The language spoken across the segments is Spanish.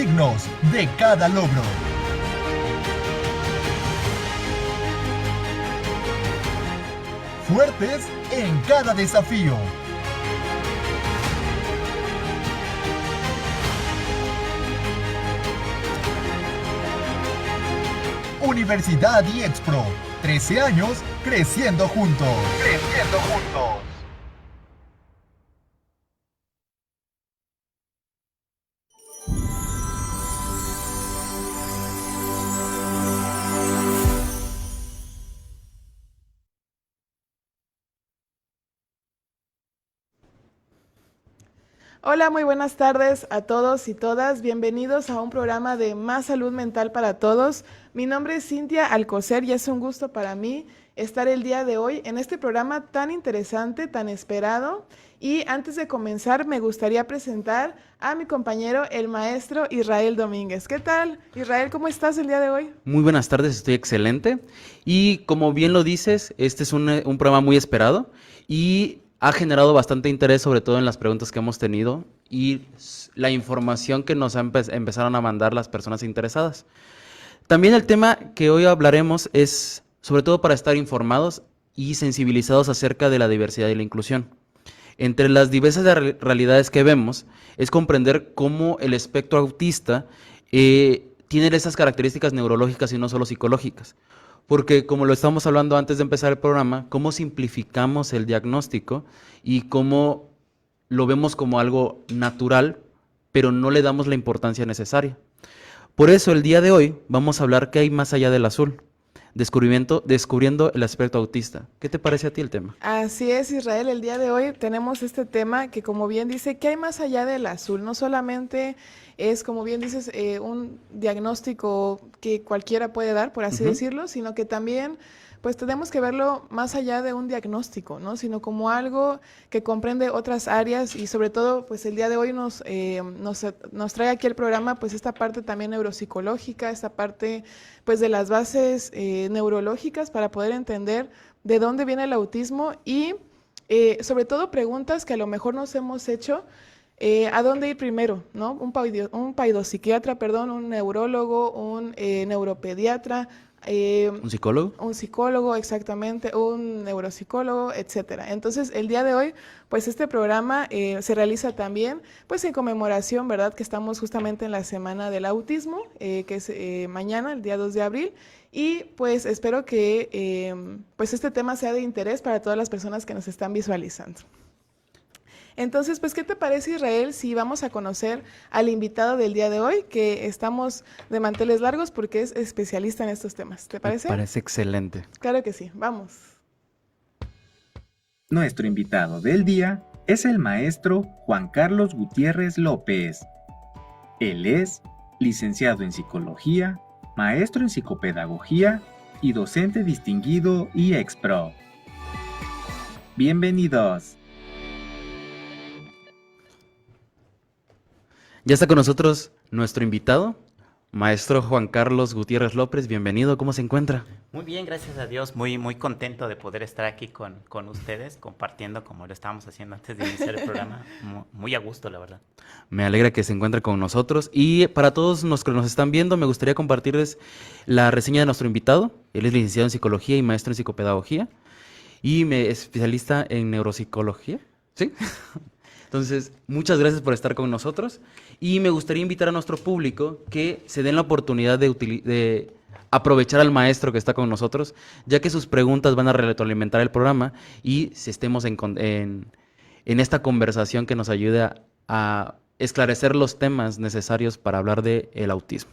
dignos de cada logro. Fuertes en cada desafío. Universidad IEXPRO, 13 años creciendo juntos. Creciendo juntos. Hola, muy buenas tardes a todos y todas. Bienvenidos a un programa de Más Salud Mental para Todos. Mi nombre es Cintia Alcocer y es un gusto para mí estar el día de hoy en este programa tan interesante, tan esperado. Y antes de comenzar, me gustaría presentar a mi compañero, el maestro Israel Domínguez. ¿Qué tal, Israel? ¿Cómo estás el día de hoy? Muy buenas tardes, estoy excelente. Y como bien lo dices, este es un programa muy esperado y ha generado bastante interés, sobre todo en las preguntas que hemos tenido y la información que nos empezaron a mandar las personas interesadas. También el tema que hoy hablaremos es sobre todo para estar informados y sensibilizados acerca de la diversidad y la inclusión. Entre las diversas realidades que vemos es comprender cómo el espectro autista tiene esas características neurológicas y no solo psicológicas. Porque como lo estamos hablando antes de empezar el programa, cómo simplificamos el diagnóstico y cómo lo vemos como algo natural, pero no le damos la importancia necesaria. Por eso el día de hoy vamos a hablar qué hay más allá del azul, descubriendo el aspecto autista. ¿Qué te parece a ti el tema? Así es, Israel. El día de hoy tenemos este tema que, como bien dice, ¿qué hay más allá del azul? No solamente es, como bien dices, un diagnóstico que cualquiera puede dar, por así decirlo, sino que también, pues tenemos que verlo más allá de un diagnóstico, ¿no? Sino como algo que comprende otras áreas y sobre todo, pues el día de hoy nos trae aquí el programa, pues esta parte también neuropsicológica, esta parte, pues de las bases neurológicas para poder entender de dónde viene el autismo y sobre todo preguntas que a lo mejor nos hemos hecho, ¿a dónde ir primero? ¿No? Un paidopsiquiatra, perdón, un neurólogo, un neuropediatra, ¿Un psicólogo? un psicólogo, exactamente, un neuropsicólogo, etcétera. Entonces, el día de hoy, pues este programa se realiza también, pues en conmemoración, ¿verdad? Que estamos justamente en la Semana del Autismo, que es mañana, el día 2 de abril, y pues espero que pues este tema sea de interés para todas las personas que nos están visualizando. Entonces, pues, ¿qué te parece, Israel, si vamos a conocer al invitado del día de hoy, que estamos de manteles largos porque es especialista en estos temas? ¿Te Me parece? parece excelente. Claro que sí, vamos. Nuestro invitado del día es el maestro Juan Carlos Gutiérrez López. Él es licenciado en psicología, maestro en psicopedagogía y docente distinguido IEXPRO. Bienvenidos. Ya está con nosotros nuestro invitado, maestro Juan Carlos Gutiérrez López. Bienvenido, ¿cómo se encuentra? Muy bien, gracias a Dios. Muy contento de poder estar aquí con ustedes, compartiendo como lo estábamos haciendo antes de iniciar el programa. Muy a gusto, la verdad. Me alegra que se encuentre con nosotros. Y para todos los que nos están viendo, me gustaría compartirles la reseña de nuestro invitado. Él es licenciado en psicología y maestro en psicopedagogía y especialista en neuropsicología. ¿Sí? Entonces, muchas gracias por estar con nosotros y me gustaría invitar a nuestro público que se den la oportunidad de aprovechar al maestro que está con nosotros, ya que sus preguntas van a retroalimentar el programa y si estemos en esta conversación que nos ayude a esclarecer los temas necesarios para hablar del autismo.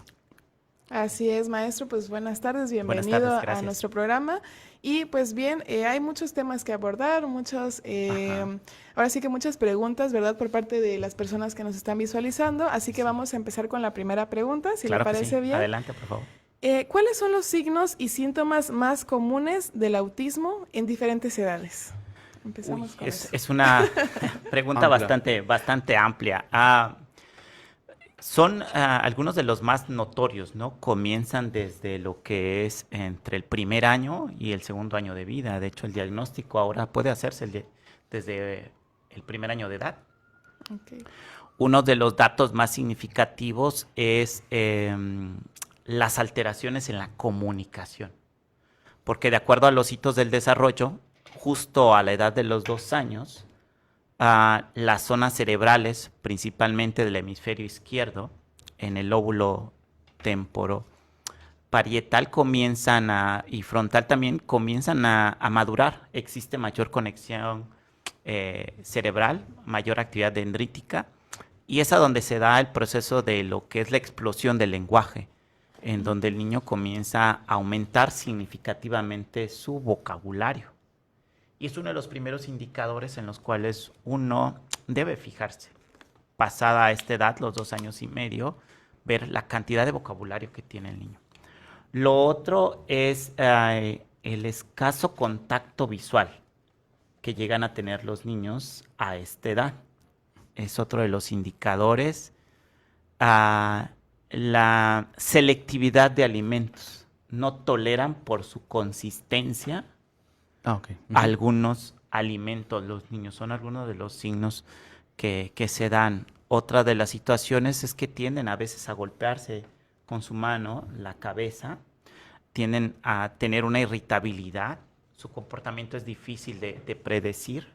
Así es, maestro, pues buenas tardes, Buenas bienvenido tardes, a gracias. nuestro programa. Y pues bien, hay muchos temas que abordar, ahora sí que muchas preguntas, ¿verdad? Por parte de las personas que nos están visualizando, así que vamos a empezar con la primera pregunta, si le Claro que parece sí. bien. Adelante, por favor. ¿Cuáles son los signos y síntomas más comunes del autismo en diferentes edades? Empezamos con eso. Es una pregunta Amplia. bastante amplia. Son algunos de los más notorios, ¿no? Comienzan desde lo que es entre el primer año y el segundo año de vida. De hecho, el diagnóstico ahora puede hacerse desde el primer año de edad. Okay. uno de los datos más significativos es las alteraciones en la comunicación. Porque de acuerdo a los hitos del desarrollo, justo a la edad de los 2 años, las zonas cerebrales, principalmente del hemisferio izquierdo, en el lóbulo temporoparietal y frontal también comienzan a madurar. Existe mayor conexión cerebral, mayor actividad dendrítica, y es a donde se da el proceso de lo que es la explosión del lenguaje, en donde el niño comienza a aumentar significativamente su vocabulario. Y es uno de los primeros indicadores en los cuales uno debe fijarse. Pasada esta edad, los 2 años y medio, ver la cantidad de vocabulario que tiene el niño. Lo otro es el escaso contacto visual que llegan a tener los niños a esta edad. Es otro de los indicadores. La selectividad de alimentos. No toleran por su consistencia algunos alimentos los niños. Son algunos de los signos que se dan. Otra de las situaciones es que tienden a veces a golpearse con su mano la cabeza, tienden a tener una irritabilidad, su comportamiento es difícil de predecir,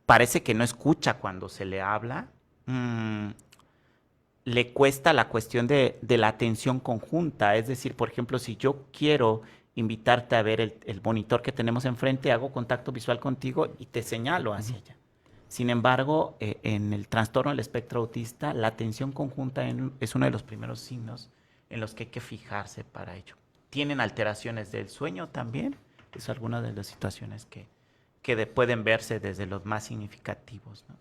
parece que no escucha cuando se le habla, le cuesta la cuestión de la atención conjunta, es decir, por ejemplo, si yo quiero invitarte a ver el monitor que tenemos enfrente, hago contacto visual contigo y te señalo hacia allá. Sin embargo, en el trastorno del espectro autista, la atención conjunta es uno de los primeros signos en los que hay que fijarse para ello. ¿Tienen alteraciones del sueño también? Es alguna de las situaciones que pueden verse desde los más significativos, ¿no?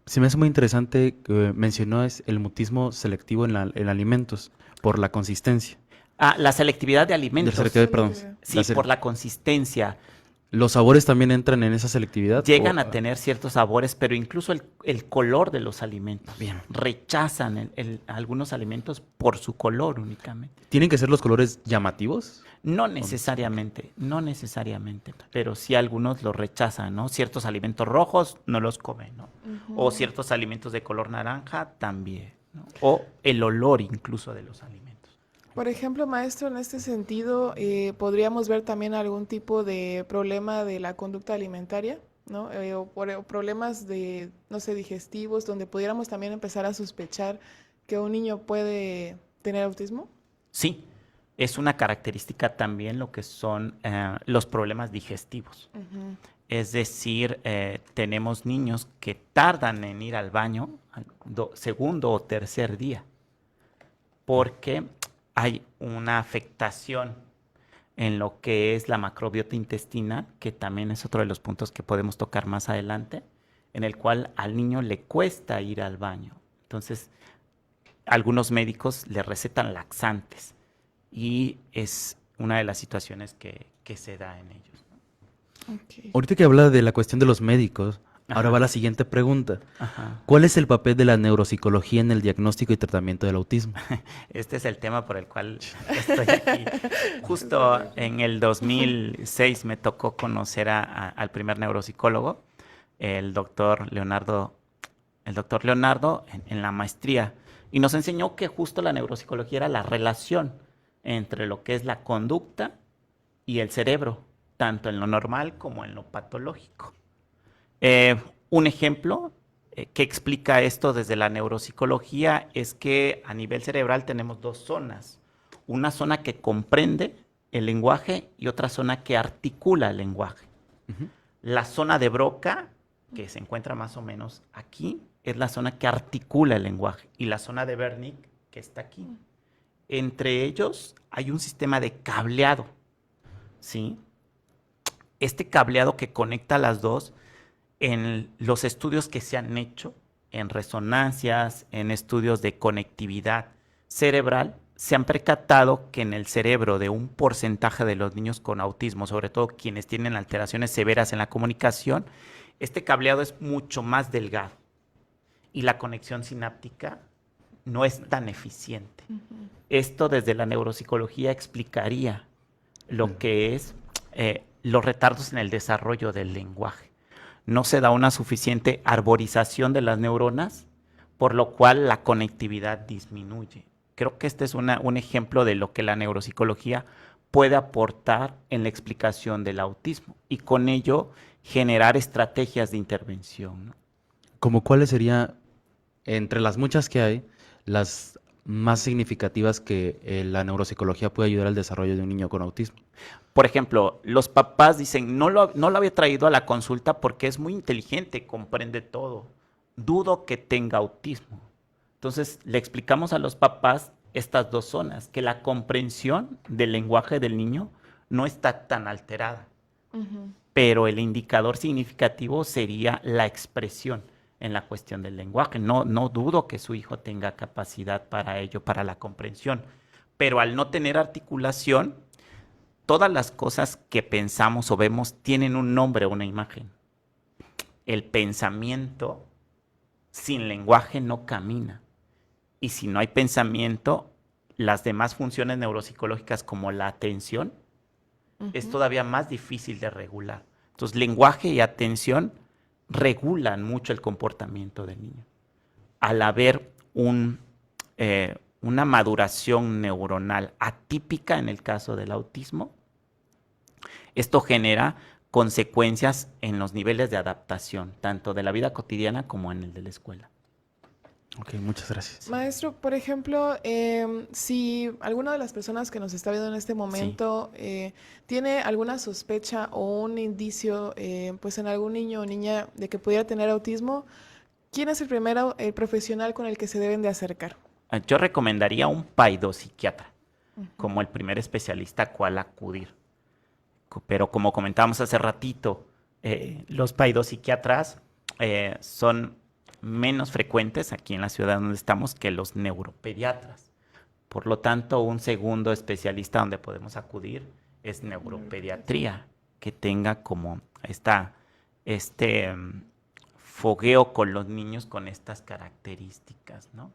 Se me hace muy interesante que mencionó el mutismo selectivo en alimentos por la consistencia. La selectividad de alimentos. Perdón. Sí, por la consistencia. ¿Los sabores también entran en esa selectividad? Llegan a tener ciertos sabores, pero incluso el color de los alimentos. Bien. Rechazan algunos alimentos por su color únicamente. ¿Tienen que ser los colores llamativos? No necesariamente, pero sí algunos los rechazan, ¿no? Ciertos alimentos rojos no los comen, ¿no? O ciertos alimentos de color naranja también, ¿no? O el olor incluso de los alimentos. Por ejemplo, maestro, en este sentido, podríamos ver también algún tipo de problema de la conducta alimentaria, ¿no? O problemas de, no sé, digestivos, donde pudiéramos también empezar a sospechar que un niño puede tener autismo. Sí, es una característica también lo que son los problemas digestivos. Es decir, tenemos niños que tardan en ir al baño al segundo o tercer día, porque hay una afectación en lo que es la macrobiota intestinal, que también es otro de los puntos que podemos tocar más adelante, en el cual al niño le cuesta ir al baño. Entonces, algunos médicos le recetan laxantes y es una de las situaciones que se da en ellos, ¿no? Okay. Ahorita que habla de la cuestión de los médicos, ahora va la siguiente pregunta. ¿Cuál es el papel de la neuropsicología en el diagnóstico y tratamiento del autismo? Este es el tema por el cual estoy aquí. Justo en el 2006 me tocó conocer al primer neuropsicólogo, el doctor Leonardo en la maestría, y nos enseñó que justo la neuropsicología era la relación entre lo que es la conducta y el cerebro, tanto en lo normal como en lo patológico. Un ejemplo que explica esto desde la neuropsicología es que a nivel cerebral tenemos 2 zonas. Una zona que comprende el lenguaje y otra zona que articula el lenguaje. La zona de Broca, que se encuentra más o menos aquí, es la zona que articula el lenguaje. Y la zona de Wernicke, que está aquí. Entre ellos hay un sistema de cableado, ¿sí? Este cableado que conecta las dos, en los estudios que se han hecho, en resonancias, en estudios de conectividad cerebral, se han percatado que en el cerebro de un porcentaje de los niños con autismo, sobre todo quienes tienen alteraciones severas en la comunicación, este cableado es mucho más delgado y la conexión sináptica no es tan eficiente. Esto desde la neuropsicología explicaría lo que es los retardos en el desarrollo del lenguaje. No se da una suficiente arborización de las neuronas por lo cual la conectividad disminuye. Creo que este es un ejemplo de lo que la neuropsicología puede aportar en la explicación del autismo y con ello generar estrategias de intervención, ¿no? ¿Como cuáles serían, entre las muchas que hay, las más significativas que la neuropsicología puede ayudar al desarrollo de un niño con autismo? Por ejemplo, los papás dicen, no lo había traído a la consulta porque es muy inteligente, comprende todo. Dudo que tenga autismo. Entonces, le explicamos a los papás estas dos zonas, que la comprensión del lenguaje del niño no está tan alterada, pero el indicador significativo sería la expresión en la cuestión del lenguaje. No dudo que su hijo tenga capacidad para ello, para la comprensión, pero al no tener articulación, todas las cosas que pensamos o vemos tienen un nombre o una imagen. El pensamiento sin lenguaje no camina. Y si no hay pensamiento, las demás funciones neuropsicológicas como la atención es todavía más difícil de regular. Entonces, lenguaje y atención regulan mucho el comportamiento del niño. Al haber una maduración neuronal atípica en el caso del autismo, esto genera consecuencias en los niveles de adaptación, tanto de la vida cotidiana como en el de la escuela. Ok, muchas gracias. Maestro, por ejemplo, si alguna de las personas que nos está viendo en este momento tiene alguna sospecha o un indicio pues en algún niño o niña de que pudiera tener autismo, ¿quién es el primero profesional con el que se deben de acercar? Yo recomendaría un paidopsiquiatra como el primer especialista a cual acudir. Pero como comentábamos hace ratito, los paidopsiquiatras son menos frecuentes aquí en la ciudad donde estamos que los neuropediatras. Por lo tanto, un segundo especialista donde podemos acudir es neuropediatría, que tenga como este fogueo con los niños con estas características, ¿no?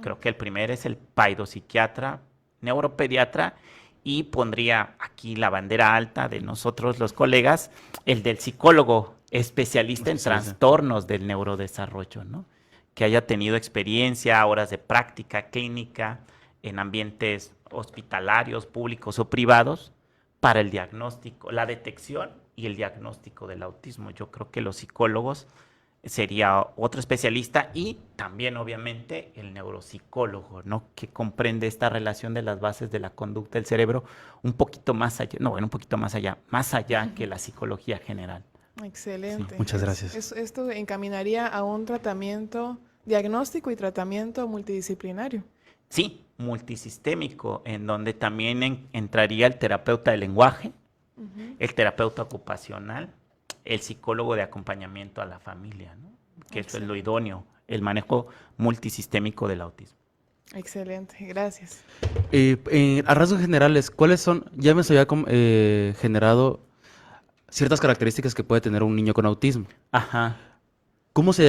Creo que el primero es el paidopsiquiatra, neuropediatra, y pondría aquí la bandera alta de nosotros los colegas, el del psicólogo especialista en trastornos del neurodesarrollo, ¿no? Que haya tenido experiencia, horas de práctica clínica en ambientes hospitalarios, públicos o privados para el diagnóstico, la detección y el diagnóstico del autismo. Yo creo que los psicólogos sería otro especialista y también obviamente el neuropsicólogo, ¿no? Que comprende esta relación de las bases de la conducta del cerebro un poquito más allá, un poquito más allá que la psicología general. Excelente. Sí, muchas gracias. Esto encaminaría a un tratamiento diagnóstico y tratamiento multidisciplinario. Sí, multisistémico, en donde también entraría el terapeuta del lenguaje, el terapeuta ocupacional, el psicólogo de acompañamiento a la familia, ¿no? Que eso es lo idóneo, el manejo multisistémico del autismo. Excelente, gracias. A rasgos generales, ¿cuáles son? Ya me había generado ciertas características que puede tener un niño con autismo. Ajá. ¿Cómo se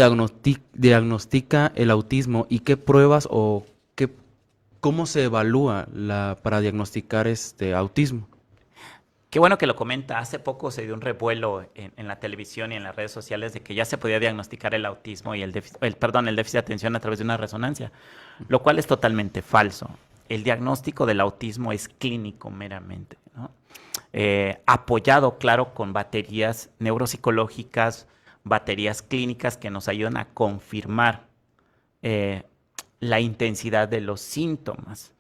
diagnostica el autismo y qué pruebas o cómo se evalúa para diagnosticar autismo? Qué bueno que lo comenta. Hace poco se dio un revuelo en la televisión y en las redes sociales de que ya se podía diagnosticar el autismo y el déficit de atención a través de una resonancia, lo cual es totalmente falso. El diagnóstico del autismo es clínico meramente, ¿no? Apoyado, claro, con baterías neuropsicológicas, baterías clínicas que nos ayudan a confirmar la intensidad de los síntomas.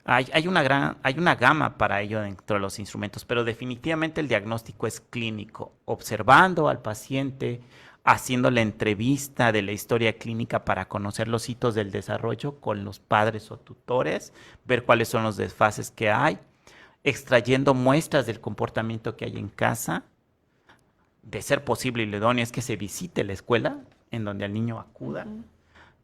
Hay una gama para ello dentro de los instrumentos, pero definitivamente el diagnóstico es clínico, observando al paciente, haciendo la entrevista de la historia clínica para conocer los hitos del desarrollo con los padres o tutores, ver cuáles son los desfases que hay, extrayendo muestras del comportamiento que hay en casa. De ser posible y lo idóneo es que se visite la escuela en donde el niño acuda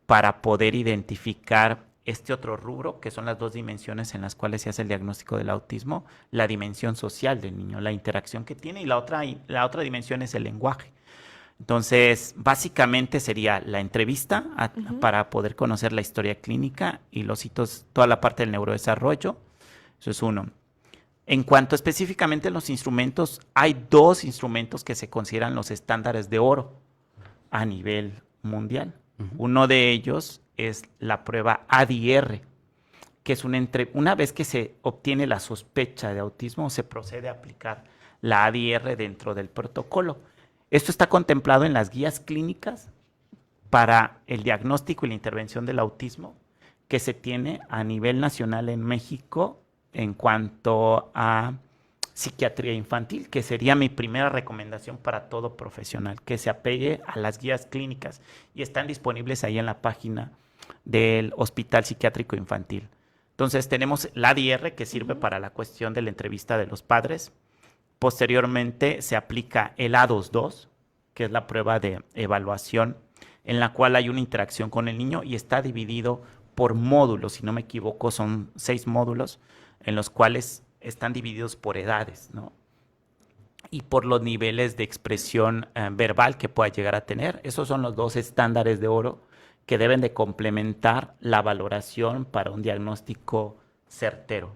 para poder identificar este otro rubro, que son las dos dimensiones en las cuales se hace el diagnóstico del autismo, la dimensión social del niño, la interacción que tiene, y la otra dimensión es el lenguaje. Entonces, básicamente sería la entrevista para poder conocer la historia clínica y los hitos, toda la parte del neurodesarrollo. Eso es uno. En cuanto específicamente a los instrumentos, hay dos instrumentos que se consideran los estándares de oro a nivel mundial. Uno de ellos es la prueba ADR, que es una vez que se obtiene la sospecha de autismo, se procede a aplicar la ADR dentro del protocolo. Esto está contemplado en las guías clínicas para el diagnóstico y la intervención del autismo que se tiene a nivel nacional en México en cuanto a psiquiatría infantil, que sería mi primera recomendación para todo profesional, que se apegue a las guías clínicas y están disponibles ahí en la página del Hospital Psiquiátrico Infantil. Entonces tenemos la ADR que sirve para la cuestión de la entrevista de los padres. Posteriormente se aplica el A22, que es la prueba de evaluación, en la cual hay una interacción con el niño y está dividido por módulos, si no me equivoco, son 6 módulos en los cuales están divididos por edades, ¿no? Y por los niveles de expresión verbal que pueda llegar a tener. Esos son los 2 estándares de oro que deben de complementar la valoración para un diagnóstico certero.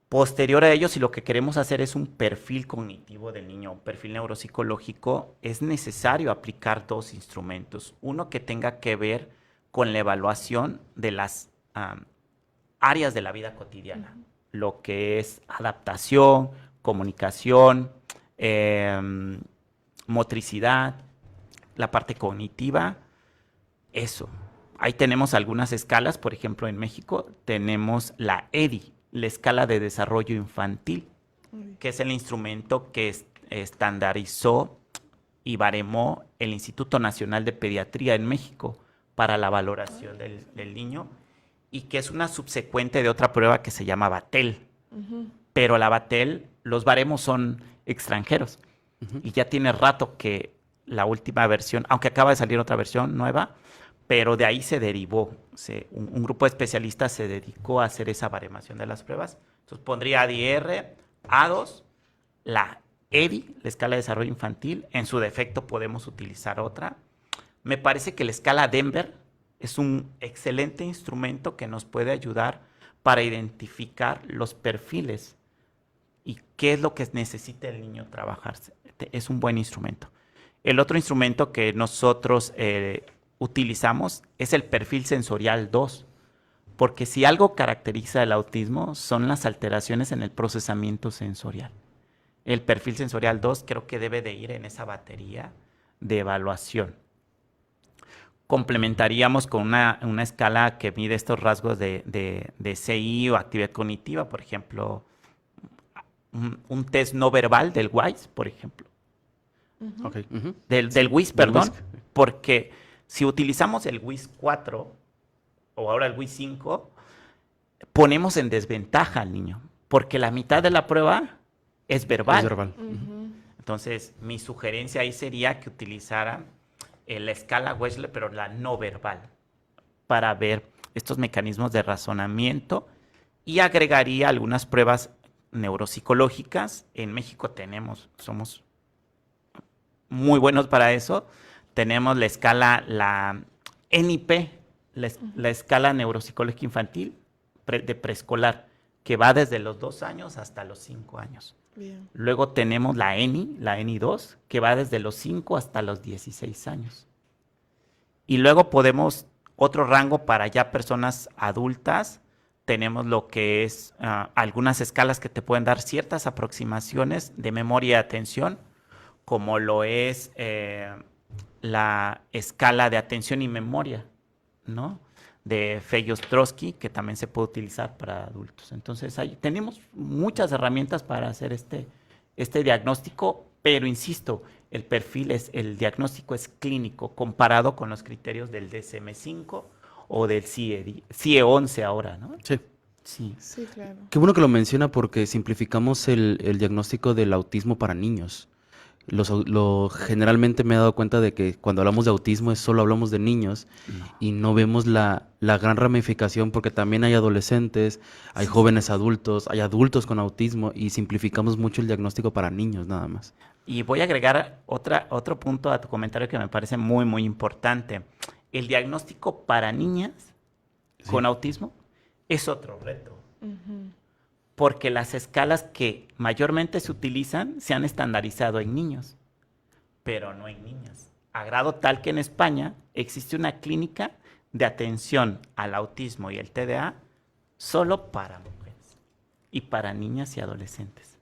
Posterior a ello, si lo que queremos hacer es un perfil cognitivo del niño, un perfil neuropsicológico, es necesario aplicar 2 instrumentos. Uno que tenga que ver con la evaluación de las áreas de la vida cotidiana, lo que es adaptación, comunicación, motricidad, la parte cognitiva, eso. Ahí tenemos algunas escalas, por ejemplo, en México tenemos la EDI, la escala de desarrollo infantil, que es el instrumento que estandarizó y baremó el Instituto Nacional de Pediatría en México para la valoración del niño, y que es una subsecuente de otra prueba que se llama Battelle. Pero la Battelle, los baremos son extranjeros, y ya tiene rato que la última versión, aunque acaba de salir otra versión nueva, pero de ahí se derivó, un grupo de especialistas se dedicó a hacer esa baremación de las pruebas. Entonces pondría ADR, A2, la EDI, la escala de desarrollo infantil, en su defecto podemos utilizar otra. Me parece que la escala Denver es un excelente instrumento que nos puede ayudar para identificar los perfiles y qué es lo que necesita el niño trabajar. Es un buen instrumento. El otro instrumento que nosotros utilizamos es el perfil sensorial 2, porque si algo caracteriza el autismo son las alteraciones en el procesamiento sensorial. El perfil sensorial 2 creo que debe de ir en esa batería de evaluación. Complementaríamos con una escala que mide estos rasgos de CI o actividad cognitiva, por ejemplo, un test no verbal del WISE, por ejemplo. Okay. Del WISE, perdón, porque si utilizamos el WISE 4 o ahora el WISE 5, ponemos en desventaja al niño, porque la mitad de la prueba es verbal. Es verbal. Entonces, mi sugerencia ahí sería que utilizara la escala Wechsler, pero la no verbal, para ver estos mecanismos de razonamiento, y agregaría algunas pruebas neuropsicológicas. En México somos muy buenos para eso. Tenemos la escala, la NIP, la escala neuropsicológica infantil de preescolar, que va desde los 2 años hasta los 5 años. Bien. Luego tenemos la ENI2, que va desde los 5 hasta los 16 años. Y luego otro rango para ya personas adultas, tenemos lo que es algunas escalas que te pueden dar ciertas aproximaciones de memoria y atención, como lo es la escala de atención y memoria, ¿no?, de Fey-Ostrowski, que también se puede utilizar para adultos. Entonces, ahí tenemos muchas herramientas para hacer este diagnóstico, pero insisto, el diagnóstico es clínico comparado con los criterios del DSM-5 o del CIE-11 ahora, ¿no? Sí. Sí. Sí, claro. Qué bueno que lo menciona porque simplificamos el diagnóstico del autismo para niños. Generalmente me he dado cuenta de que cuando hablamos de autismo solo hablamos de niños y no vemos la gran ramificación, porque también hay adolescentes, hay jóvenes adultos, hay adultos con autismo, y simplificamos mucho el diagnóstico para niños nada más. Y voy a agregar otro punto a tu comentario que me parece muy, muy importante. El diagnóstico para niñas con autismo es otro reto. Porque las escalas que mayormente se utilizan se han estandarizado en niños, pero no en niñas. A grado tal que en España existe una clínica de atención al autismo y el TDA solo para mujeres y para niñas y adolescentes.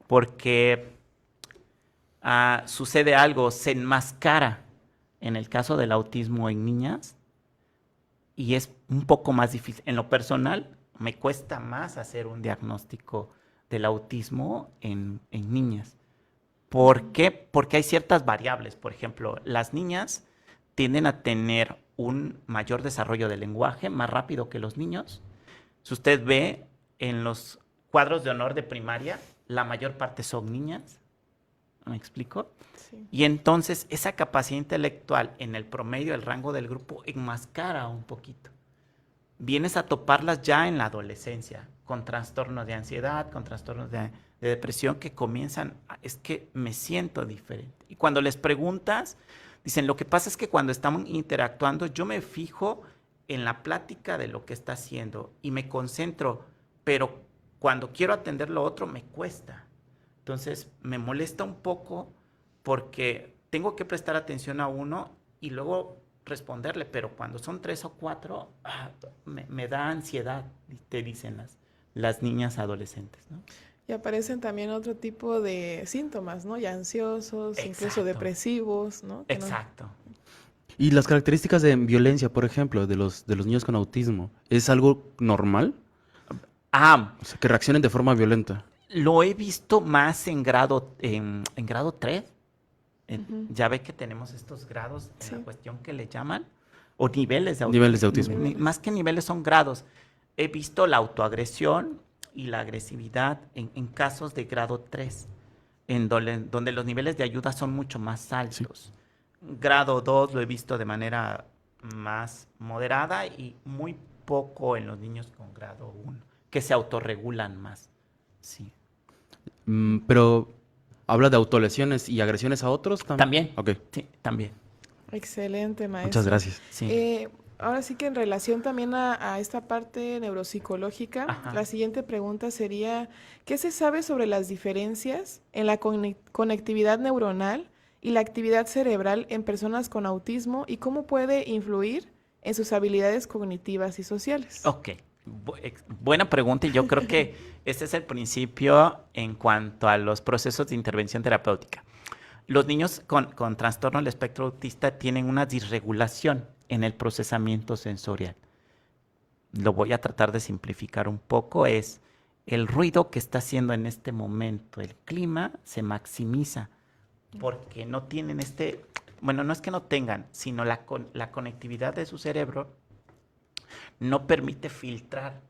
Porque sucede algo, se enmascara en el caso del autismo en niñas y es un poco más difícil. En lo personal, me cuesta más hacer un diagnóstico del autismo en niñas. ¿Por qué? Porque hay ciertas variables. Por ejemplo, las niñas tienden a tener un mayor desarrollo del lenguaje, más rápido que los niños. Si usted ve en los cuadros de honor de primaria, la mayor parte son niñas. ¿Me explico? Sí. Y entonces esa capacidad intelectual en el promedio del rango del grupo enmascara un poquito. Vienes a toparlas ya en la adolescencia, con trastornos de ansiedad, con trastornos de depresión que comienzan, es que me siento diferente. Y cuando les preguntas, dicen, lo que pasa es que cuando estamos interactuando, yo me fijo en la plática de lo que está haciendo y me concentro, pero cuando quiero atender lo otro me cuesta. Entonces me molesta un poco porque tengo que prestar atención a uno y luego responderle, pero cuando son 3 o 4, me da ansiedad, te dicen las niñas adolescentes, ¿no? Y aparecen también otro tipo de síntomas, ¿no? Ya ansiosos, incluso Exacto. depresivos, ¿no? Que no- Exacto. Y las características de violencia, por ejemplo, de los niños con autismo, ¿es algo normal? O sea, que reaccionen de forma violenta. Lo he visto más en grado 3. Ujú. Ya ve que tenemos estos grados en Sí. la cuestión que le llaman, o niveles de autismo. Niveles de autismo. Más que niveles son grados. He visto la autoagresión y la agresividad en casos de grado 3, donde los niveles de ayuda son mucho más altos. Grado 2 lo he visto de manera más moderada y muy poco en los niños con grado 1, que se autorregulan más. Sí. Pero habla de autolesiones y agresiones a otros También. Ok, Sí, también. Excelente, maestro. muchas gracias. Sí. Ahora sí que en relación también a esta parte neuropsicológica, Ajá. la siguiente pregunta sería, ¿qué se sabe sobre las diferencias en la conectividad neuronal y la actividad cerebral en personas con autismo y cómo puede influir en sus habilidades cognitivas y sociales? Ok, buena pregunta y yo creo que este es el principio en cuanto a los procesos de intervención terapéutica. Los niños con trastorno del espectro autista tienen una disregulación en el procesamiento sensorial. Lo voy a tratar de simplificar un poco, es el ruido que está haciendo en este momento el clima se maximiza porque no tienen bueno, no es que no tengan, sino la conectividad de su cerebro no permite filtrar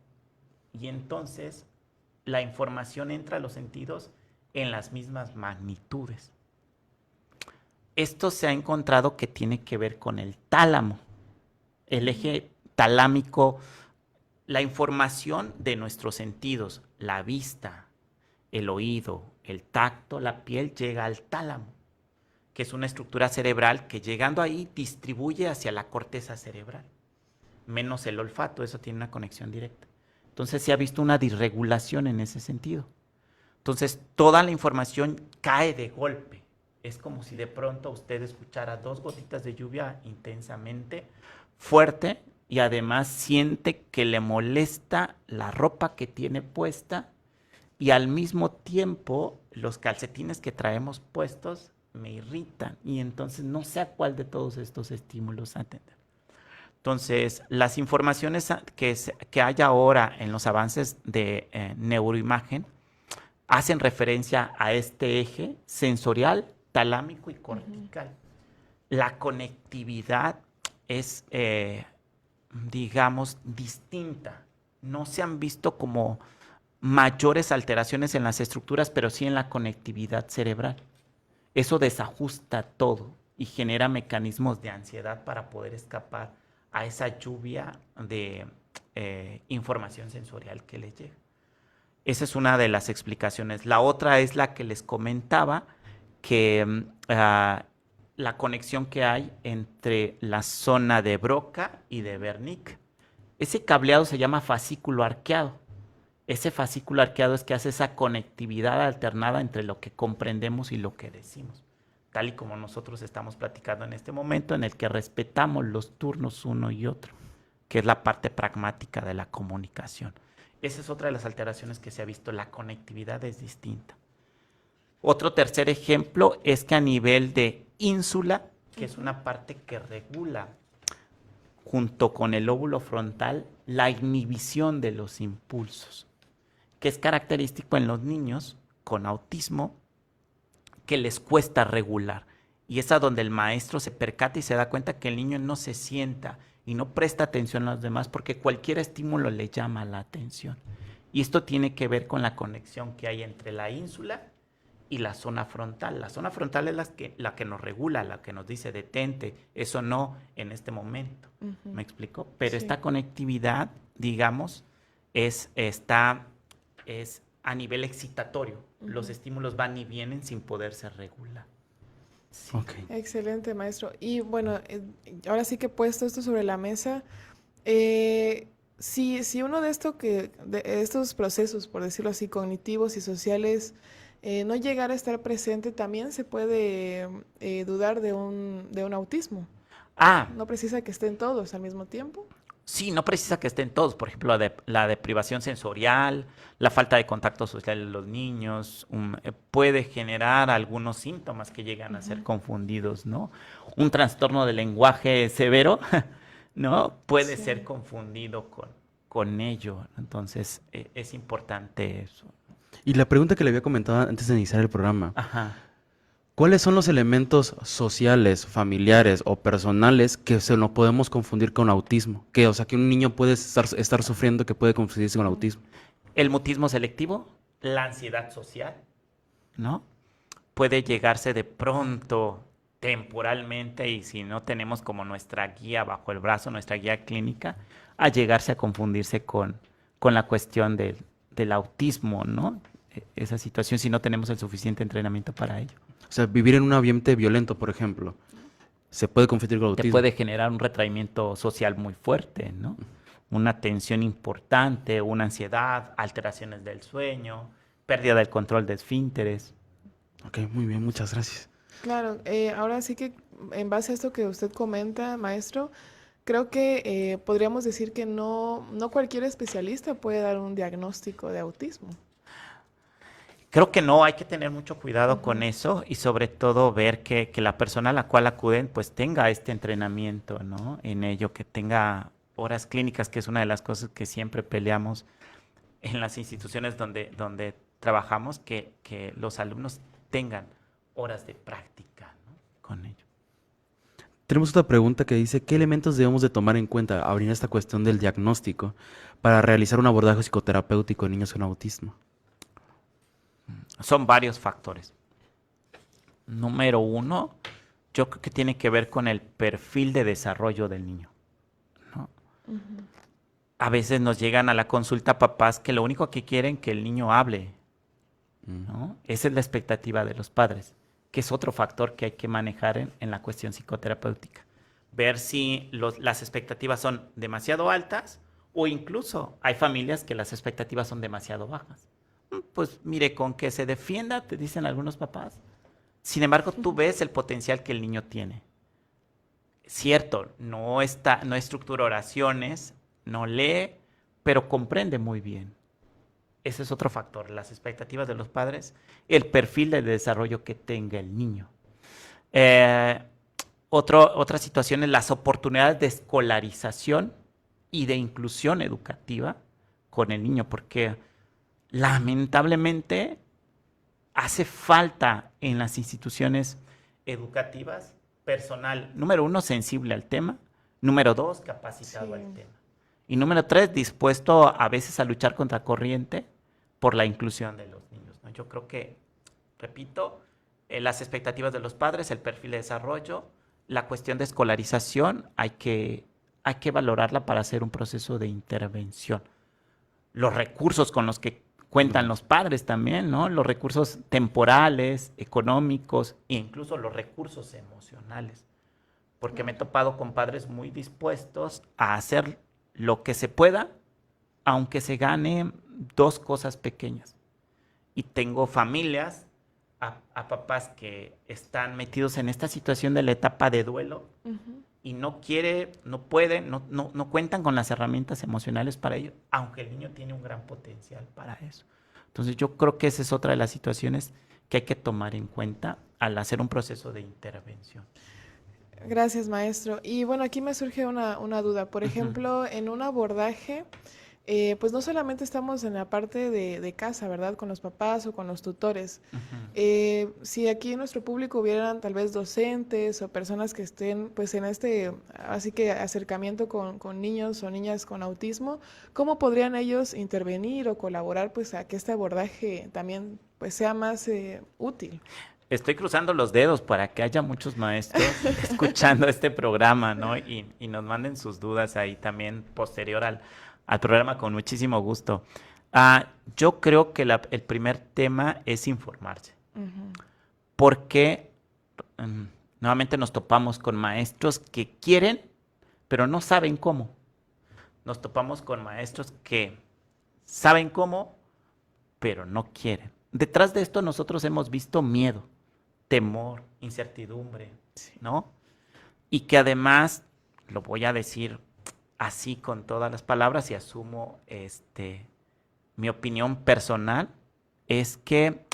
y entonces la información entra a los sentidos en las mismas magnitudes. Esto se ha encontrado que tiene que ver con el tálamo, el eje talámico, la información de nuestros sentidos, la vista, el oído, el tacto, la piel, llega al tálamo, que es una estructura cerebral que llegando ahí distribuye hacia la corteza cerebral, menos el olfato, eso tiene una conexión directa. Entonces se ha visto una disregulación en ese sentido. Entonces toda la información cae de golpe. Es como si de pronto usted escuchara 2 gotitas de lluvia intensamente fuerte y además siente que le molesta la ropa que tiene puesta y al mismo tiempo los calcetines que traemos puestos me irritan y entonces no sé a cuál de todos estos estímulos atender. Entonces, las informaciones que hay ahora en los avances de neuroimagen hacen referencia a este eje sensorial, talámico y cortical. La conectividad es, digamos, distinta. No se han visto como mayores alteraciones en las estructuras, pero sí en la conectividad cerebral. Eso desajusta todo y genera mecanismos de ansiedad para poder escapar a esa lluvia de información sensorial que les llega. Esa es una de las explicaciones. La otra es la que les comentaba, que la conexión que hay entre la zona de Broca y de Wernicke. Ese cableado se llama fascículo arqueado. Ese fascículo arqueado es que hace esa conectividad alternada entre lo que comprendemos y lo que decimos. tal y como nosotros estamos platicando en este momento, en el que respetamos los turnos uno y otro, que es la parte pragmática de la comunicación. Esa es otra de las alteraciones que se ha visto, la conectividad es distinta. Otro tercer ejemplo es que a nivel de ínsula, que es una parte que regula junto con el lóbulo frontal la inhibición de los impulsos, que es característico en los niños con autismo que les cuesta regular. Y es a donde el maestro se percata y se da cuenta que el niño no se sienta y no presta atención a los demás porque cualquier estímulo le llama la atención. Y esto tiene que ver con la conexión que hay entre la ínsula y la zona frontal. La zona frontal es la que nos regula, la que nos dice detente, eso no en este momento. ¿Me explico? Pero Sí. esta conectividad, digamos, es a nivel excitatorio. Los estímulos van y vienen sin poderse regular. Sí. Ok. Excelente, maestro. Y bueno, ahora sí que he puesto esto sobre la mesa. Si uno de estos procesos, por decirlo así, cognitivos y sociales, no llegara a estar presente, también se puede dudar de un autismo. No precisa que estén todos al mismo tiempo. Sí, no precisa que estén todos. Por ejemplo, la deprivación sensorial, la falta de contacto social en los niños, puede generar algunos síntomas que llegan a ser confundidos, ¿no? Un trastorno del lenguaje severo, ¿no? Puede Sí. ser confundido con ello. Entonces, es importante eso. Y la pregunta que le había comentado antes de iniciar el programa, Ajá. ¿cuáles son los elementos sociales, familiares o personales que se lo podemos confundir con autismo? O sea, que un niño puede estar sufriendo que puede confundirse con autismo. El mutismo selectivo, la ansiedad social, ¿no? Puede llegarse de pronto, temporalmente, y si no tenemos como nuestra guía bajo el brazo, nuestra guía clínica, a llegarse a confundirse con la cuestión del autismo, ¿no? Esa situación, si no tenemos el suficiente entrenamiento para ello. O sea, vivir en un ambiente violento, por ejemplo, se puede confundir con Te autismo. puede generar un retraimiento social muy fuerte, ¿no? Una tensión importante, una ansiedad, alteraciones del sueño, pérdida del control de esfínteres. Ok, muy bien, muchas gracias. Claro, ahora sí que en base a esto que usted comenta, maestro, creo que podríamos decir que no cualquier especialista puede dar un diagnóstico de autismo. Creo que no, hay que tener mucho cuidado con eso y sobre todo ver que la persona a la cual acuden pues tenga este entrenamiento, ¿no? En ello, que tenga horas clínicas, que es una de las cosas que siempre peleamos en las instituciones donde trabajamos, que los alumnos tengan horas de práctica, ¿no? Con ello. Tenemos otra pregunta que dice, ¿qué elementos debemos de tomar en cuenta abrir esta cuestión del diagnóstico para realizar un abordaje psicoterapéutico en niños con autismo? Son varios factores. Número uno, yo creo que tiene que ver con el perfil de desarrollo del niño, ¿no? A veces nos llegan a la consulta papás que lo único que quieren que el niño hable, ¿no? Esa es la expectativa de los padres, que es otro factor que hay que manejar en la cuestión psicoterapéutica. Ver si las expectativas son demasiado altas o incluso hay familias que las expectativas son demasiado bajas. Pues mire, con que se defienda, te dicen algunos papás. Sin embargo, tú ves el potencial que el niño tiene. Cierto, no estructura oraciones, no lee, pero comprende muy bien. Ese es otro factor, las expectativas de los padres, el perfil de desarrollo que tenga el niño. Otra situación es las oportunidades de escolarización y de inclusión educativa con el niño, porque lamentablemente hace falta en las instituciones educativas personal, número uno, sensible al tema, número dos, capacitado al tema, y número tres, dispuesto a veces a luchar contra corriente por la inclusión de los niños, ¿no? Yo creo que, repito, las expectativas de los padres, el perfil de desarrollo, la cuestión de escolarización, hay que valorarla para hacer un proceso de intervención. Los recursos con los que cuentan los padres también, ¿no? Los recursos temporales, económicos e incluso los recursos emocionales. Porque me he topado con padres muy dispuestos a hacer lo que se pueda, aunque se gane 2 cosas pequeñas. Y tengo familias a papás que están metidos en esta situación de la etapa de duelo y no pueden, no cuentan con las herramientas emocionales para ello, aunque el niño tiene un gran potencial para eso. Entonces yo creo que esa es otra de las situaciones que hay que tomar en cuenta al hacer un proceso de intervención. Gracias, maestro. Y bueno, aquí me surge una duda. Por ejemplo, en un abordaje, pues no solamente estamos en la parte de casa, ¿verdad? Con los papás o con los tutores. Si aquí en nuestro público hubieran tal vez docentes o personas que estén pues en este, así que acercamiento con niños o niñas con autismo, ¿cómo podrían ellos intervenir o colaborar pues a que este abordaje también pues sea más útil? Estoy cruzando los dedos para que haya muchos maestros escuchando este programa, ¿no? Y nos manden sus dudas ahí también posterior al programa con muchísimo gusto. Yo creo que el primer tema es informarse. Porque nuevamente nos topamos con maestros que quieren, pero no saben cómo. Nos topamos con maestros que saben cómo, pero no quieren. Detrás de esto nosotros hemos visto miedo, temor, incertidumbre, ¿no? Y que además, lo voy a decir así con todas las palabras y asumo mi opinión personal, es que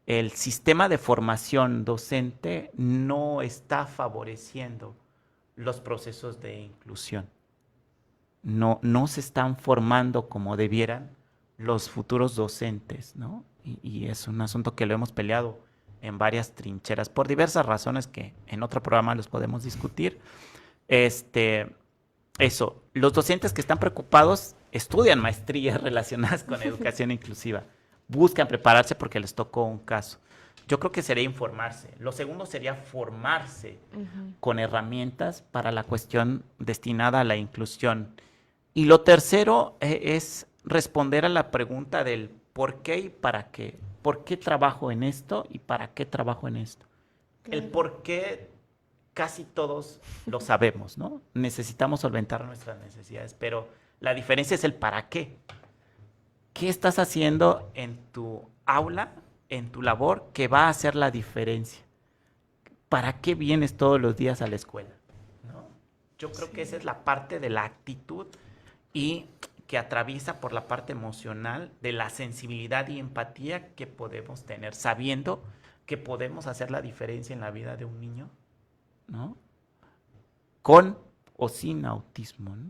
el sistema de formación docente no está favoreciendo los procesos de inclusión. No se están formando como debieran los futuros docentes, ¿no? Y es un asunto que lo hemos peleado en varias trincheras por diversas razones que en otro programa los podemos discutir. Eso, los docentes que están preocupados estudian maestrías relacionadas con educación inclusiva, buscan prepararse porque les tocó un caso. Yo creo que sería informarse. Lo segundo sería formarse con herramientas para la cuestión destinada a la inclusión. Y lo tercero es responder a la pregunta del por qué y para qué. ¿Por qué trabajo en esto y para qué trabajo en esto? Claro. El por qué casi todos lo sabemos, ¿no? Necesitamos solventar nuestras necesidades, pero la diferencia es el para qué. ¿Qué estás haciendo en tu aula, en tu labor, que va a hacer la diferencia? ¿Para qué vienes todos los días a la escuela? ¿No? Yo creo que esa es la parte de la actitud y que atraviesa por la parte emocional de la sensibilidad y empatía que podemos tener, sabiendo que podemos hacer la diferencia en la vida de un niño, ¿no? Con o sin autismo, ¿no?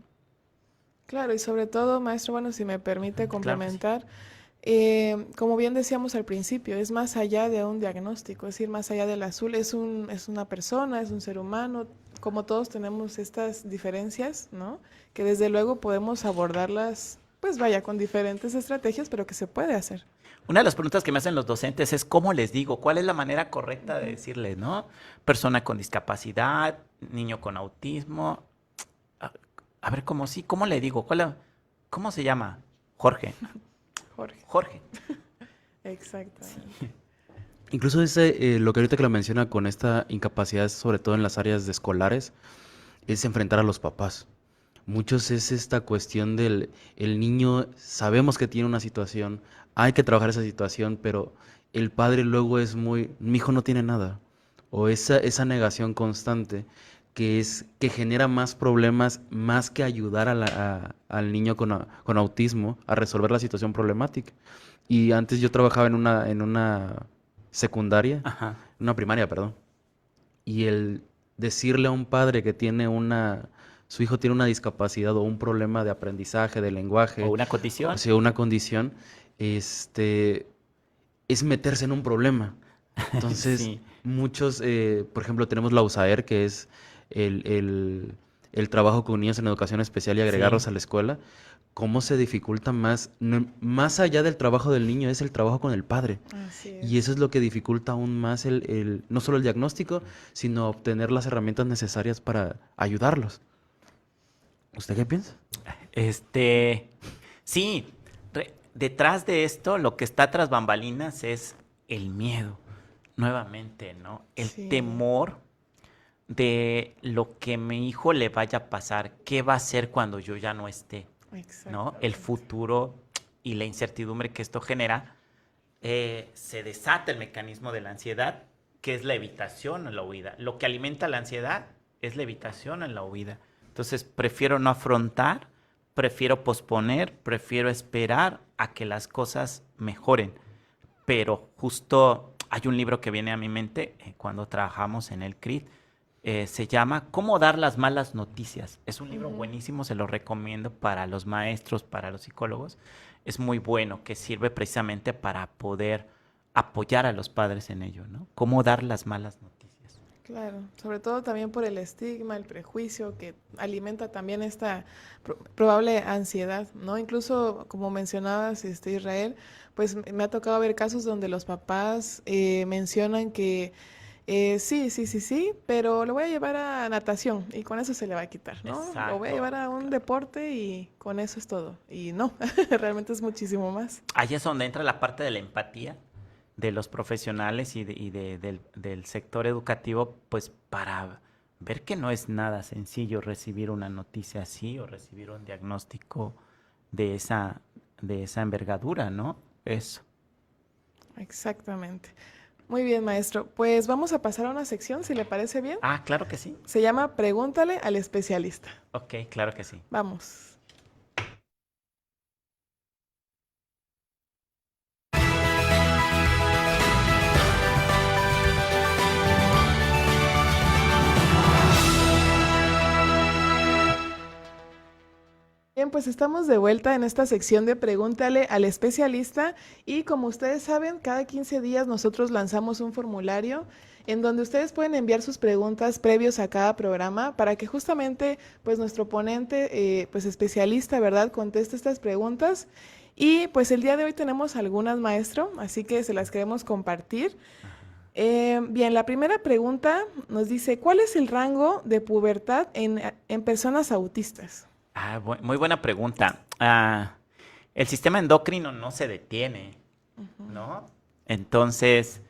Claro, y sobre todo, maestro, bueno, si me permite complementar, Claro que sí. Como bien decíamos al principio, es más allá de un diagnóstico, es decir, más allá del azul, es una persona, es un ser humano, como todos tenemos estas diferencias, ¿no? Que desde luego podemos abordarlas, pues vaya, con diferentes estrategias, pero que se puede hacer. Una de las preguntas que me hacen los docentes es ¿cómo les digo? ¿Cuál es la manera correcta de decirles, no? Persona con discapacidad, niño con autismo. A ver, ¿cómo le digo? ¿Cómo se llama? Jorge. Jorge. Exactamente. Sí. Incluso lo que ahorita que lo menciona con esta incapacidad, sobre todo en las áreas de escolares, es enfrentar a los papás. Muchos es esta cuestión el niño, sabemos que tiene una situación, hay que trabajar esa situación, pero el padre luego es mi hijo no tiene nada. O esa negación constante que genera más problemas, más que ayudar al niño con autismo a resolver la situación problemática. Y antes yo trabajaba en una secundaria, una primaria, perdón. Y el decirle a un padre que su hijo tiene una discapacidad o un problema de aprendizaje, de lenguaje. O una condición. O sea, una condición, es meterse en un problema. Entonces, sí. Muchos, por ejemplo, tenemos la USAER, que es el trabajo con niños en educación especial y agregarlos a la escuela. ¿Cómo se dificulta más allá del trabajo del niño, es el trabajo con el padre? Así es. Y eso es lo que dificulta aún más no solo el diagnóstico, sino obtener las herramientas necesarias para ayudarlos. ¿Usted qué piensa? Sí, detrás de esto lo que está tras bambalinas es el miedo, nuevamente, ¿no? El temor de lo que mi hijo le vaya a pasar, qué va a hacer cuando yo ya no esté, ¿no? El futuro y la incertidumbre que esto genera se desata el mecanismo de la ansiedad, que es la evitación o la huida. Lo que alimenta la ansiedad es la evitación en la huida. Entonces, prefiero no afrontar, prefiero posponer, prefiero esperar a que las cosas mejoren. Pero justo hay un libro que viene a mi mente cuando trabajamos en el CRIT, se llama ¿Cómo dar las malas noticias? Es un libro buenísimo, se lo recomiendo para los maestros, para los psicólogos. Es muy bueno, que sirve precisamente para poder apoyar a los padres en ello, ¿no? Cómo dar las malas noticias. Claro, sobre todo también por el estigma, el prejuicio que alimenta también esta probable ansiedad, ¿no? Incluso, como mencionabas, Israel, pues me ha tocado ver casos donde los papás mencionan que sí, pero lo voy a llevar a natación y con eso se le va a quitar, ¿no? Lo voy a Exacto. llevar a un deporte y con eso es todo. Y no, realmente es muchísimo más. Ahí es donde entra la parte de la empatía de los profesionales del sector educativo, pues para ver que no es nada sencillo recibir una noticia así o recibir un diagnóstico de esa envergadura, ¿no? Eso. Exactamente. Muy bien, maestro. Pues vamos a pasar a una sección, si le parece bien. Ah, claro que sí. Se llama Pregúntale al especialista. Ok, claro que sí. Vamos. Bien, pues estamos de vuelta en esta sección de Pregúntale al especialista y como ustedes saben, cada 15 días nosotros lanzamos un formulario en donde ustedes pueden enviar sus preguntas previos a cada programa para que justamente pues nuestro ponente, pues especialista, ¿verdad?, conteste estas preguntas. Y pues el día de hoy tenemos algunas, maestro, así que se las queremos compartir. Bien, la primera pregunta nos dice, ¿cuál es el rango de pubertad en personas autistas? Muy buena pregunta. El sistema endocrino no se detiene, ¿no? Entonces,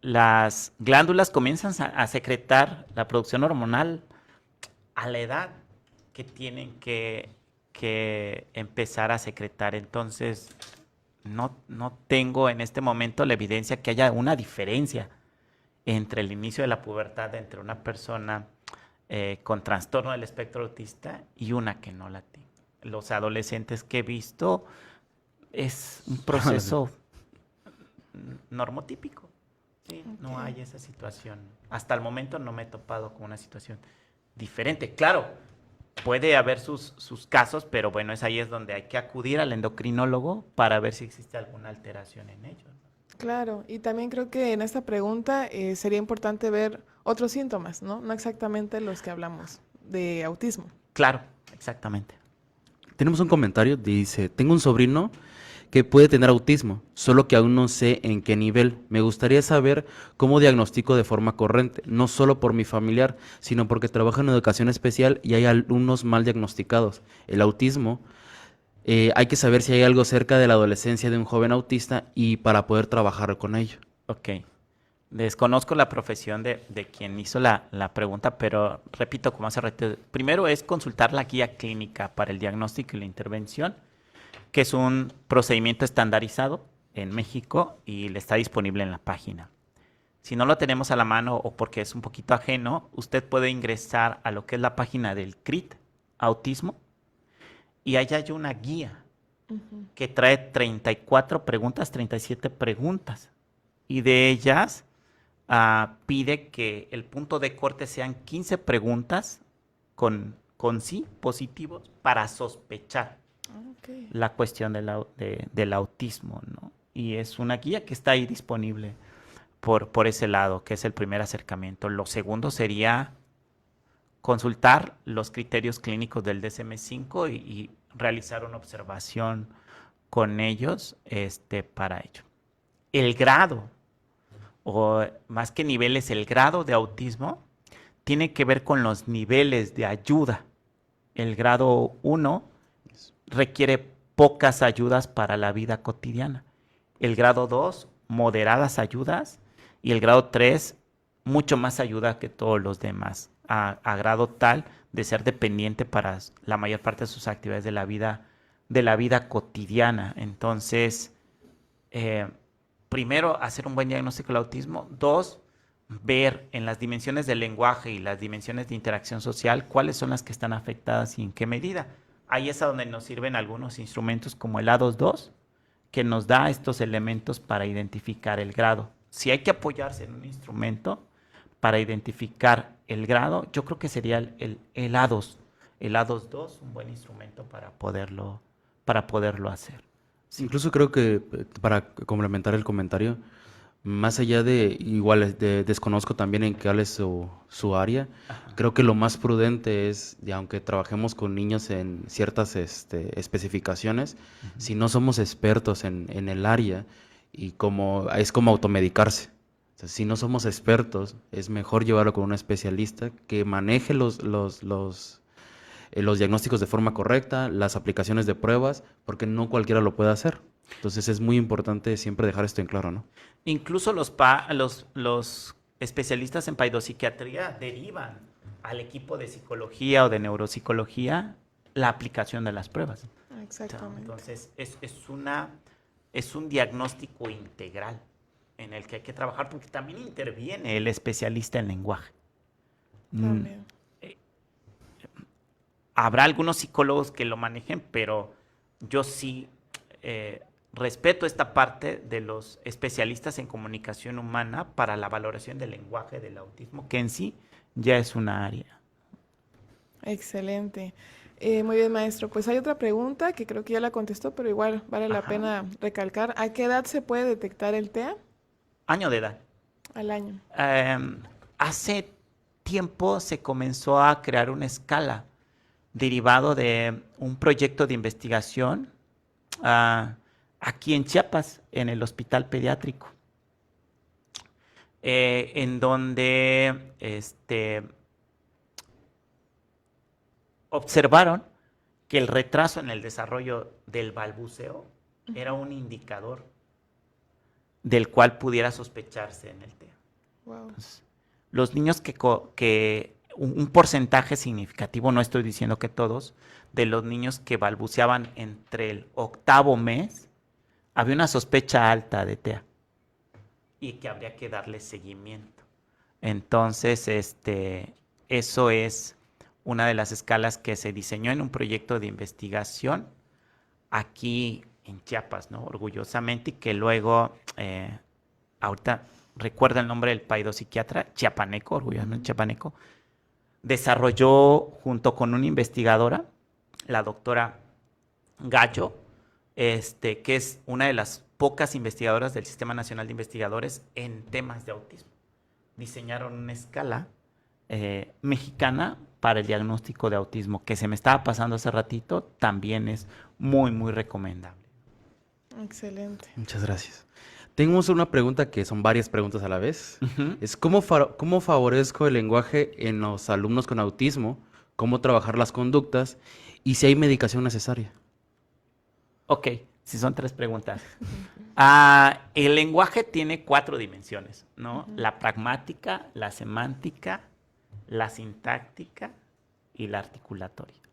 las glándulas comienzan a secretar la producción hormonal a la edad que tienen que empezar a secretar. Entonces, no tengo en este momento la evidencia que haya una diferencia entre el inicio de la pubertad entre una persona con trastorno del espectro autista y una que no la tiene. Los adolescentes que he visto es un proceso normotípico. ¿Sí? Okay. No hay esa situación. Hasta el momento no me he topado con una situación diferente. Claro, puede haber sus casos, pero bueno, ahí es donde hay que acudir al endocrinólogo para ver si existe alguna alteración en ellos. Claro, y también creo que en esta pregunta sería importante ver otros síntomas, ¿no? No exactamente los que hablamos de autismo. Claro, exactamente. Tenemos un comentario, dice, tengo un sobrino que puede tener autismo, solo que aún no sé en qué nivel. Me gustaría saber cómo diagnostico de forma correcta, no solo por mi familiar, sino porque trabajo en educación especial y hay alumnos mal diagnosticados. El autismo, hay que saber si hay algo cerca de la adolescencia de un joven autista y para poder trabajar con ello. Ok. Desconozco la profesión de quien hizo la pregunta, pero repito, como hace rato, primero es consultar la guía clínica para el diagnóstico y la intervención, que es un procedimiento estandarizado en México y le está disponible en la página. Si no lo tenemos a la mano o porque es un poquito ajeno, usted puede ingresar a lo que es la página del CRIT, Autismo, y allá hay una guía que trae 34 preguntas, 37 preguntas, y de ellas pide que el punto de corte sean 15 preguntas con sí positivos para sospechar la cuestión del autismo, ¿no? Y es una guía que está ahí disponible por ese lado, que es el primer acercamiento. Lo segundo sería consultar los criterios clínicos del DSM-5 y realizar una observación con ellos para ello. El grado, o más que niveles, el grado de autismo tiene que ver con los niveles de ayuda. El grado 1 requiere pocas ayudas para la vida cotidiana. El grado 2, moderadas ayudas. Y el grado 3, mucho más ayuda que todos los demás, a grado tal de ser dependiente para la mayor parte de sus actividades de la vida cotidiana. Entonces, primero, hacer un buen diagnóstico del autismo. 2, ver en las dimensiones del lenguaje y las dimensiones de interacción social cuáles son las que están afectadas y en qué medida. Ahí es a donde nos sirven algunos instrumentos como el A22, que nos da estos elementos para identificar el grado. Si hay que apoyarse en un instrumento para identificar el grado, yo creo que sería el A2, el A22, un buen instrumento para poderlo hacer. Incluso creo que para complementar el comentario, más allá de, igual desconozco también en cuál es su área, creo que lo más prudente es, y aunque trabajemos con niños en ciertas especificaciones, si no somos expertos en el área, y es como automedicarse. O sea, si no somos expertos, es mejor llevarlo con un especialista que maneje los diagnósticos de forma correcta, las aplicaciones de pruebas, porque no cualquiera lo puede hacer. Entonces es muy importante siempre dejar esto en claro, ¿no? Incluso los especialistas en paidopsiquiatría derivan al equipo de psicología o de neuropsicología la aplicación de las pruebas. Exactamente. Entonces es un diagnóstico integral en el que hay que trabajar, porque también interviene el especialista en lenguaje. También. Habrá algunos psicólogos que lo manejen, pero yo sí respeto esta parte de los especialistas en comunicación humana para la valoración del lenguaje del autismo, que en sí ya es una área. Excelente. Muy bien, maestro. Pues hay otra pregunta que creo que ya la contestó, pero igual vale la pena recalcar. ¿A qué edad se puede detectar el TEA? Año de edad. Al año. Hace tiempo se comenzó a crear una escala derivado de un proyecto de investigación aquí en Chiapas, en el hospital pediátrico, en donde observaron que el retraso en el desarrollo del balbuceo era un indicador del cual pudiera sospecharse en el TEA. Wow. Entonces, los niños que un porcentaje significativo, no estoy diciendo que todos, de los niños que balbuceaban entre el 8º mes, había una sospecha alta de TEA y que habría que darle seguimiento. Entonces, eso es una de las escalas que se diseñó en un proyecto de investigación aquí en Chiapas, ¿no? Orgullosamente, y que luego, ahorita recuerda el nombre del paidopsiquiatra chiapaneco, orgullosamente chiapaneco, desarrolló junto con una investigadora, la doctora Gallo, que es una de las pocas investigadoras del Sistema Nacional de Investigadores en temas de autismo. Diseñaron una escala mexicana para el diagnóstico de autismo, que se me estaba pasando hace ratito, también es muy, muy recomendable. Excelente. Muchas gracias. Tenemos una pregunta que son varias preguntas a la vez. Es ¿cómo favorezco el lenguaje en los alumnos con autismo? ¿Cómo trabajar las conductas? Y si hay medicación necesaria. Ok, si son 3 preguntas. El lenguaje tiene 4 dimensiones, ¿no? La pragmática, la semántica, la sintáctica y la articulatoria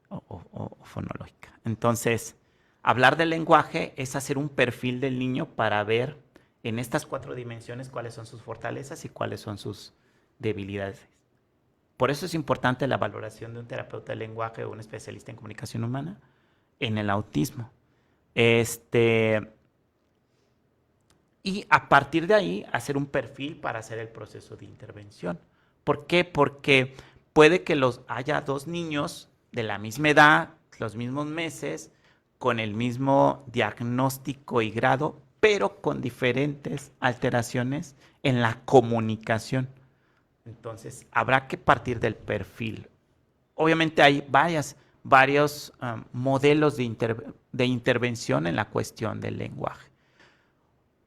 o fonológica. Entonces, hablar del lenguaje es hacer un perfil del niño para ver en estas 4 dimensiones cuáles son sus fortalezas y cuáles son sus debilidades. Por eso es importante la valoración de un terapeuta del lenguaje o un especialista en comunicación humana en el autismo. Y a partir de ahí hacer un perfil para hacer el proceso de intervención. ¿Por qué? Porque puede que haya 2 niños de la misma edad, los mismos meses, con el mismo diagnóstico y grado, pero con diferentes alteraciones en la comunicación. Entonces, habrá que partir del perfil. Obviamente hay varios modelos de intervención en la cuestión del lenguaje.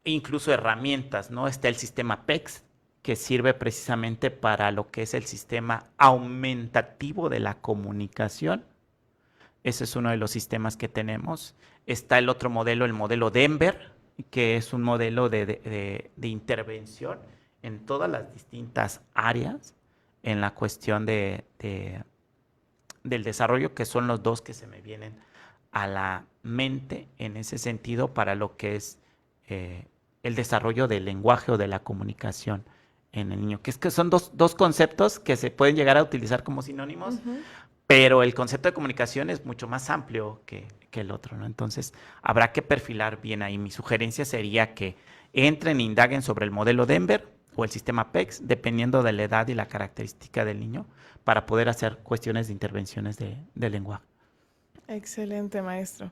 Incluso herramientas, ¿no? Está el sistema PECS, que sirve precisamente para lo que es el sistema aumentativo de la comunicación. Ese es uno de los sistemas que tenemos. Está el otro modelo, el modelo Denver, que es un modelo de intervención en todas las distintas áreas en la cuestión del desarrollo, que son los 2 que se me vienen a la mente en ese sentido para lo que es el desarrollo del lenguaje o de la comunicación en el niño. Que es que son dos conceptos que se pueden llegar a utilizar como sinónimos, Ujú. pero el concepto de comunicación es mucho más amplio que el otro, ¿no? Entonces, habrá que perfilar bien ahí. Mi sugerencia sería que entren e indaguen sobre el modelo Denver o el sistema PEX, dependiendo de la edad y la característica del niño, para poder hacer cuestiones de intervenciones de lenguaje. Excelente, maestro.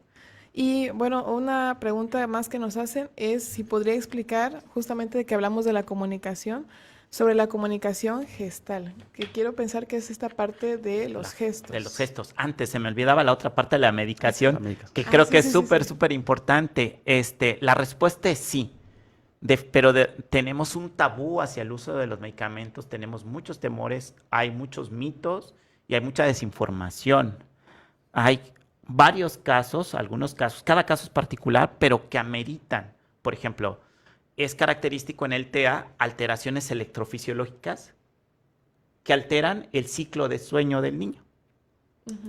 Y bueno, una pregunta más que nos hacen es si podría explicar, justamente de que hablamos de la comunicación, sobre la comunicación gestal, que quiero pensar que es esta parte de los gestos. De los gestos. Antes se me olvidaba la otra parte de la medicación, La medicación. que creo sí, que es sí, sí, súper, sí. súper importante. La respuesta es sí. Tenemos un tabú hacia el uso de los medicamentos, tenemos muchos temores, hay muchos mitos y hay mucha desinformación. Hay varios casos, algunos casos, cada caso es particular, pero que ameritan. Por ejemplo, es característico en el TEA alteraciones electrofisiológicas que alteran el ciclo de sueño del niño.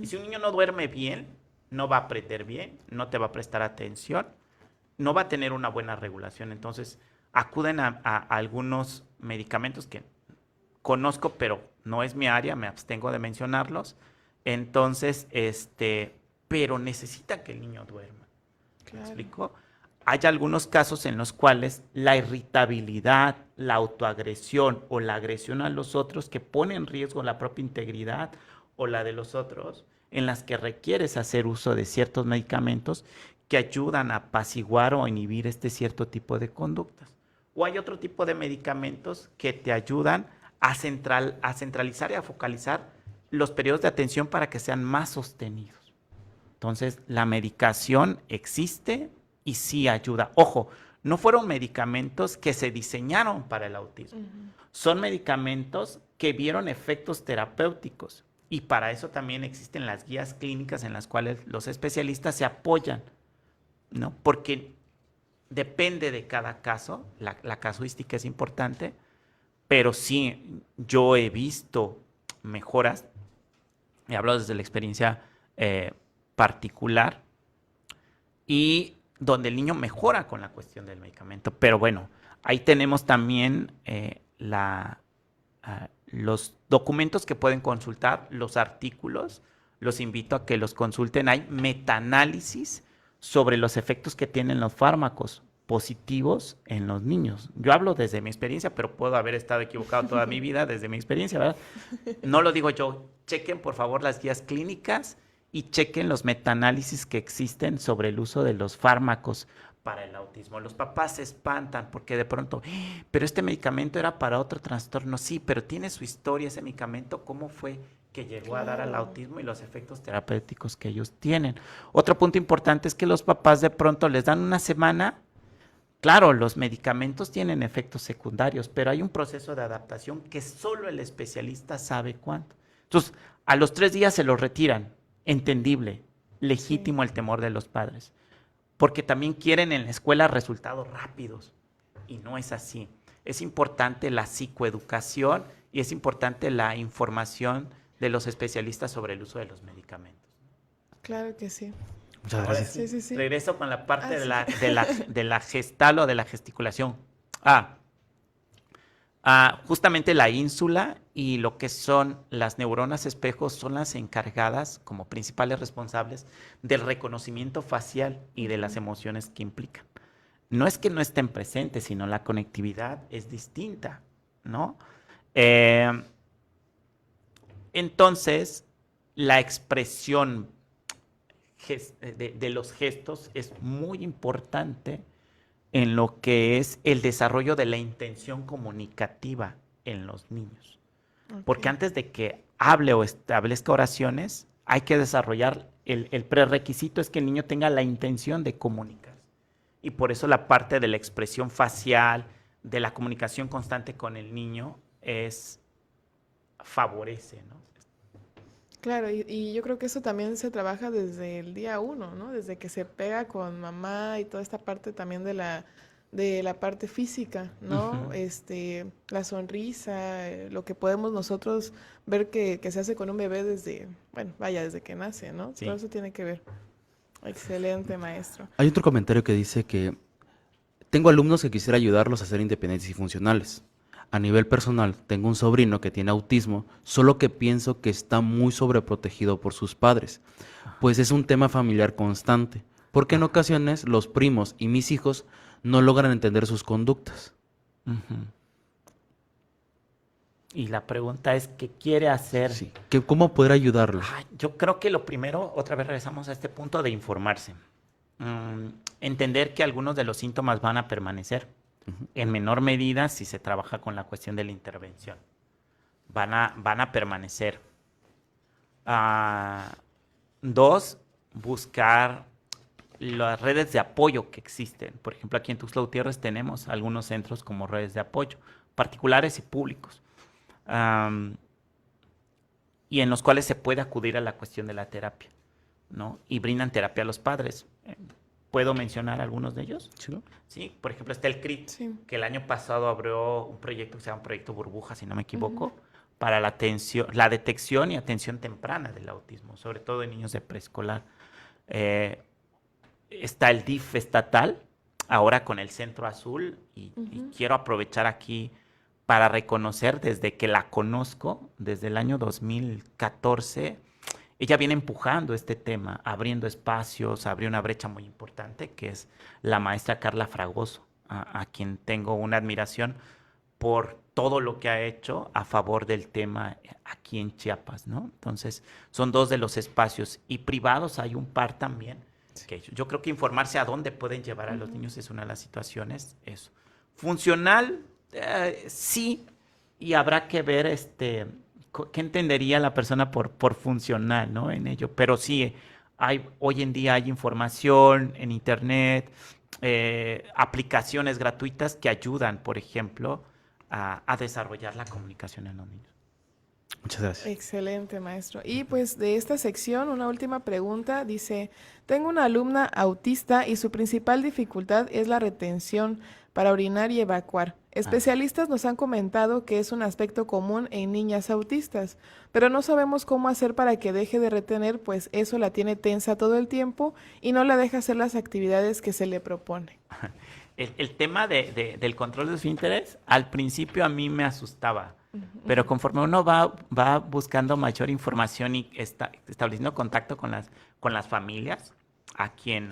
Y si un niño no duerme bien, no va a aprender bien, no te va a prestar atención, no va a tener una buena regulación. Entonces, acuden a algunos medicamentos que conozco, pero no es mi área, me abstengo de mencionarlos. Entonces, pero necesitan que el niño duerma. ¿Me Claro. explico? Hay algunos casos en los cuales la irritabilidad, la autoagresión o la agresión a los otros que pone en riesgo la propia integridad o la de los otros, en las que requieres hacer uso de ciertos medicamentos que ayudan a apaciguar o inhibir este cierto tipo de conductas. O hay otro tipo de medicamentos que te ayudan a centralizar y a focalizar los periodos de atención para que sean más sostenidos. Entonces, la medicación existe y sí ayuda. Ojo, no fueron medicamentos que se diseñaron para el autismo. Son medicamentos que vieron efectos terapéuticos y para eso también existen las guías clínicas en las cuales los especialistas se apoyan, ¿no? Porque depende de cada caso, la casuística es importante, pero sí, yo he visto mejoras, he hablado desde la experiencia particular, y donde el niño mejora con la cuestión del medicamento. Pero bueno, ahí tenemos también los documentos que pueden consultar, los artículos, los invito a que los consulten. Hay metaanálisis sobre los efectos que tienen los fármacos positivos en los niños. Yo hablo desde mi experiencia, pero puedo haber estado equivocado toda mi vida desde mi experiencia, ¿verdad? No lo digo yo. Chequen, por favor, las guías clínicas y chequen los metaanálisis que existen sobre el uso de los fármacos para el autismo. Los papás se espantan porque de pronto, pero este medicamento era para otro trastorno. Sí, pero tiene su historia ese medicamento, cómo fue que llegó a dar al autismo y los efectos terapéuticos que ellos tienen. Otro punto importante es que los papás de pronto les dan una semana. Claro, los medicamentos tienen efectos secundarios, pero hay un proceso de adaptación que solo el especialista sabe cuánto. Entonces, a los 3 días se los retiran. Entendible, legítimo el temor de los padres, porque también quieren en la escuela resultados rápidos y no es así. Es importante la psicoeducación y es importante la información de los especialistas sobre el uso de los medicamentos. Claro que sí. Muchas Ahora gracias. Sí, sí, sí. regreso con la parte Ah, de la gestal o de la gesticulación. Justamente la ínsula y lo que son las neuronas espejos son las encargadas como principales responsables del reconocimiento facial y de las emociones que implican. No es que no estén presentes, sino la conectividad es distinta, ¿no? Entonces, la expresión de los gestos es muy importante en lo que es el desarrollo de la intención comunicativa en los niños. Porque antes de que hable o establezca oraciones, hay que desarrollar, el prerequisito es que el niño tenga la intención de comunicar. Y por eso la parte de la expresión facial, de la comunicación constante con el niño, favorece, ¿no? Claro, y yo creo que eso también se trabaja desde el día 1, ¿no? Desde que se pega con mamá y toda esta parte también de la parte física, ¿no? Ujú. La sonrisa, lo que podemos nosotros ver que se hace con un bebé desde, bueno, vaya, desde que nace, ¿no? Sí. Todo eso tiene que ver. Excelente, maestro. Hay otro comentario que dice que Tengo alumnos que quisiera ayudarlos a ser independientes y funcionales. A nivel personal, tengo un sobrino que tiene autismo, solo que pienso que está muy sobreprotegido por sus padres, pues es un tema familiar constante, porque en ocasiones los primos y mis hijos no logran entender sus conductas. Ujú. Y la pregunta es, ¿qué quiere hacer? Sí. ¿Cómo poder ayudarlos? Yo creo que lo primero, otra vez regresamos a este punto de informarse. Entender que algunos de los síntomas van a permanecer. En menor medida si se trabaja con la cuestión de la intervención. Van a permanecer. 2, buscar las redes de apoyo que existen. Por ejemplo, aquí en Tuxtla Gutiérrez tenemos algunos centros como redes de apoyo, particulares y públicos, y en los cuales se puede acudir a la cuestión de la terapia, ¿no? Y brindan terapia a los padres. ¿Puedo mencionar algunos de ellos? ¿Sí? Sí, por ejemplo, está el CRIT, Sí. que el año pasado abrió un proyecto que se llama Proyecto Burbuja, si no me equivoco, para la detección y atención temprana del autismo, sobre todo en niños de preescolar. Está el DIF estatal, ahora con el Centro Azul, y quiero aprovechar aquí para reconocer, desde que la conozco, desde el año 2014, ella viene empujando este tema, abriendo espacios, abrió una brecha muy importante, que es la maestra Carla Fragoso, a quien tengo una admiración por todo lo que ha hecho a favor del tema aquí en Chiapas, ¿no? Entonces, son 2 de los espacios. Y privados hay un par también. Que yo creo que informarse a dónde pueden llevar a los niños es una de las situaciones. Eso. Funcional, sí, y habrá que ver qué entendería la persona por funcional, ¿no? En ello. Pero sí, hoy en día hay información en internet, aplicaciones gratuitas que ayudan, por ejemplo, a desarrollar la comunicación en los niños. Muchas gracias. Excelente, maestro. Y pues de esta sección, una última pregunta. Dice, tengo una alumna autista y su principal dificultad es la retención para orinar y evacuar. Especialistas nos han comentado que es un aspecto común en niñas autistas, pero no sabemos cómo hacer para que deje de retener, pues eso la tiene tensa todo el tiempo y no la deja hacer las actividades que se le propone. El tema del control de esfínteres, al principio a mí me asustaba, pero conforme uno va buscando mayor información y estableciendo contacto con las familias, a quien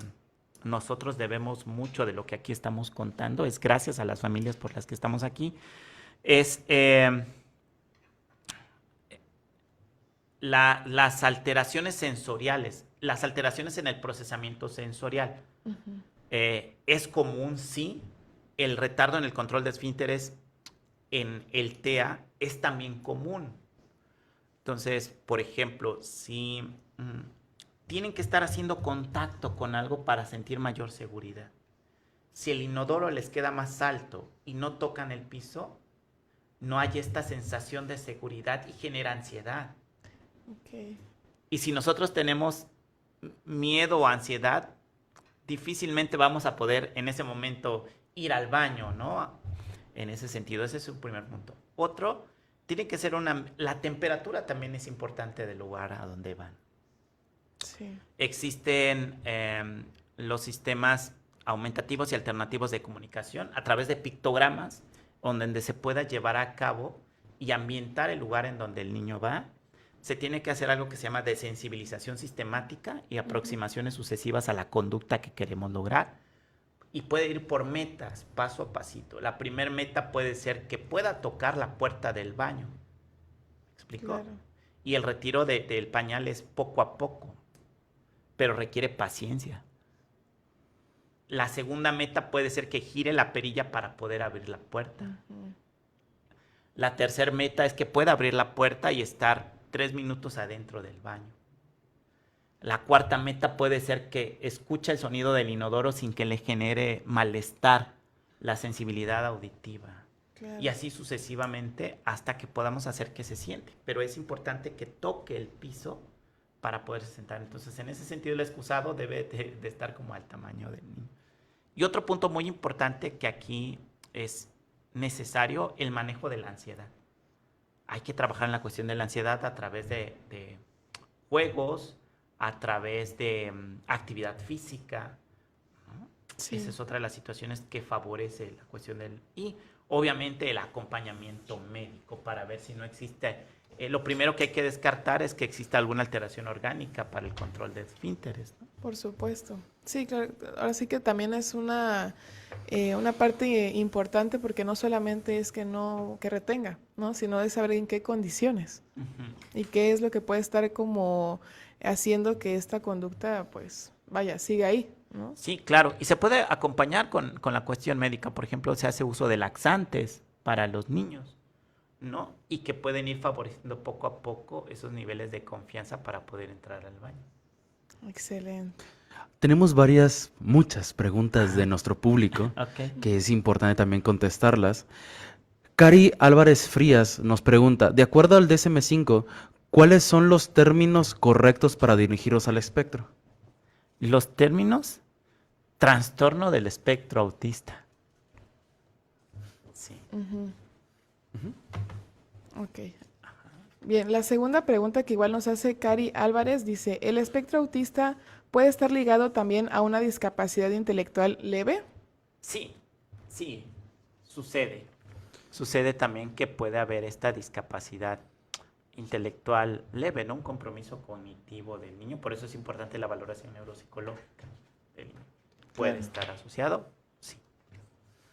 nosotros debemos mucho de lo que aquí estamos contando, es gracias a las familias por las que estamos aquí, las alteraciones sensoriales, las alteraciones en el procesamiento sensorial. Es común, sí, el retardo en el control de esfínteres en el TEA es también común. Entonces, por ejemplo, si tienen que estar haciendo contacto con algo para sentir mayor seguridad. Si el inodoro les queda más alto y no tocan el piso, no hay esta sensación de seguridad y genera ansiedad. Okay. Y si nosotros tenemos miedo o ansiedad, difícilmente vamos a poder en ese momento ir al baño, ¿no? En ese sentido, ese es un primer punto. Otro, tiene que ser la temperatura también es importante del lugar a donde van. Sí. Existen los sistemas aumentativos y alternativos de comunicación a través de pictogramas, donde se pueda llevar a cabo y ambientar el lugar en donde el niño va. Se tiene que hacer algo que se llama desensibilización sistemática y aproximaciones sucesivas a la conducta que queremos lograr. Y puede ir por metas, paso a pasito. La primer meta puede ser que pueda tocar la puerta del baño. ¿Me explico? Claro. Y el retiro del pañal es poco a poco, pero requiere paciencia. La segunda meta puede ser que gire la perilla para poder abrir la puerta. La tercera meta es que pueda abrir la puerta y estar 3 minutos adentro del baño. La cuarta meta puede ser que escuche el sonido del inodoro sin que le genere malestar, la sensibilidad auditiva. Claro. Y así sucesivamente hasta que podamos hacer que se siente. Pero es importante que toque el piso para poderse sentar. Entonces, en ese sentido, el excusado debe de estar como al tamaño del niño. Y otro punto muy importante que aquí es necesario, el manejo de la ansiedad. Hay que trabajar en la cuestión de la ansiedad a través de juegos, a través de actividad física, ¿no? Sí. Esa es otra de las situaciones que favorece la cuestión del... Y obviamente el acompañamiento médico para ver si no existe... lo primero que hay que descartar es que exista alguna alteración orgánica para el control de esfínteres, ¿no? Por supuesto. Sí, claro. Ahora sí que también es una parte importante porque no solamente es que retenga, ¿no? Sino de saber en qué condiciones y qué es lo que puede estar como haciendo que esta conducta, pues, vaya, siga ahí, ¿no? Sí, claro. Y se puede acompañar con la cuestión médica. Por ejemplo, se hace uso de laxantes para los niños, ¿no? Y que pueden ir favoreciendo poco a poco esos niveles de confianza para poder entrar al baño. Excelente. Tenemos muchas preguntas de nuestro público, Ok. que es importante también contestarlas. Cari Álvarez Frías nos pregunta, de acuerdo al DSM-5, ¿cuáles son los términos correctos para dirigirlos al espectro? Los términos, trastorno del espectro autista. Sí. Ok. Bien, la segunda pregunta que igual nos hace Cari Álvarez dice, ¿el espectro autista puede estar ligado también a una discapacidad intelectual leve? Sí, sí, sucede. Sucede también que puede haber esta discapacidad intelectual leve, ¿no? Un compromiso cognitivo del niño. Por eso es importante la valoración neuropsicológica del niño. ¿Puede Claro. estar asociado? Sí.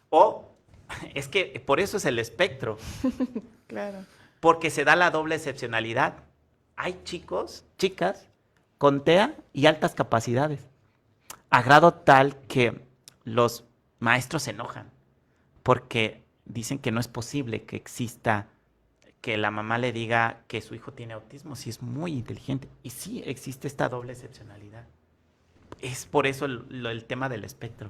O, es que por eso es el espectro, Claro. porque se da la doble excepcionalidad. Hay chicos, chicas, con TEA y altas capacidades, a grado tal que los maestros se enojan, porque dicen que no es posible que exista, que la mamá le diga que su hijo tiene autismo, si es muy inteligente. Y sí existe esta doble excepcionalidad. Es por eso el tema del espectro.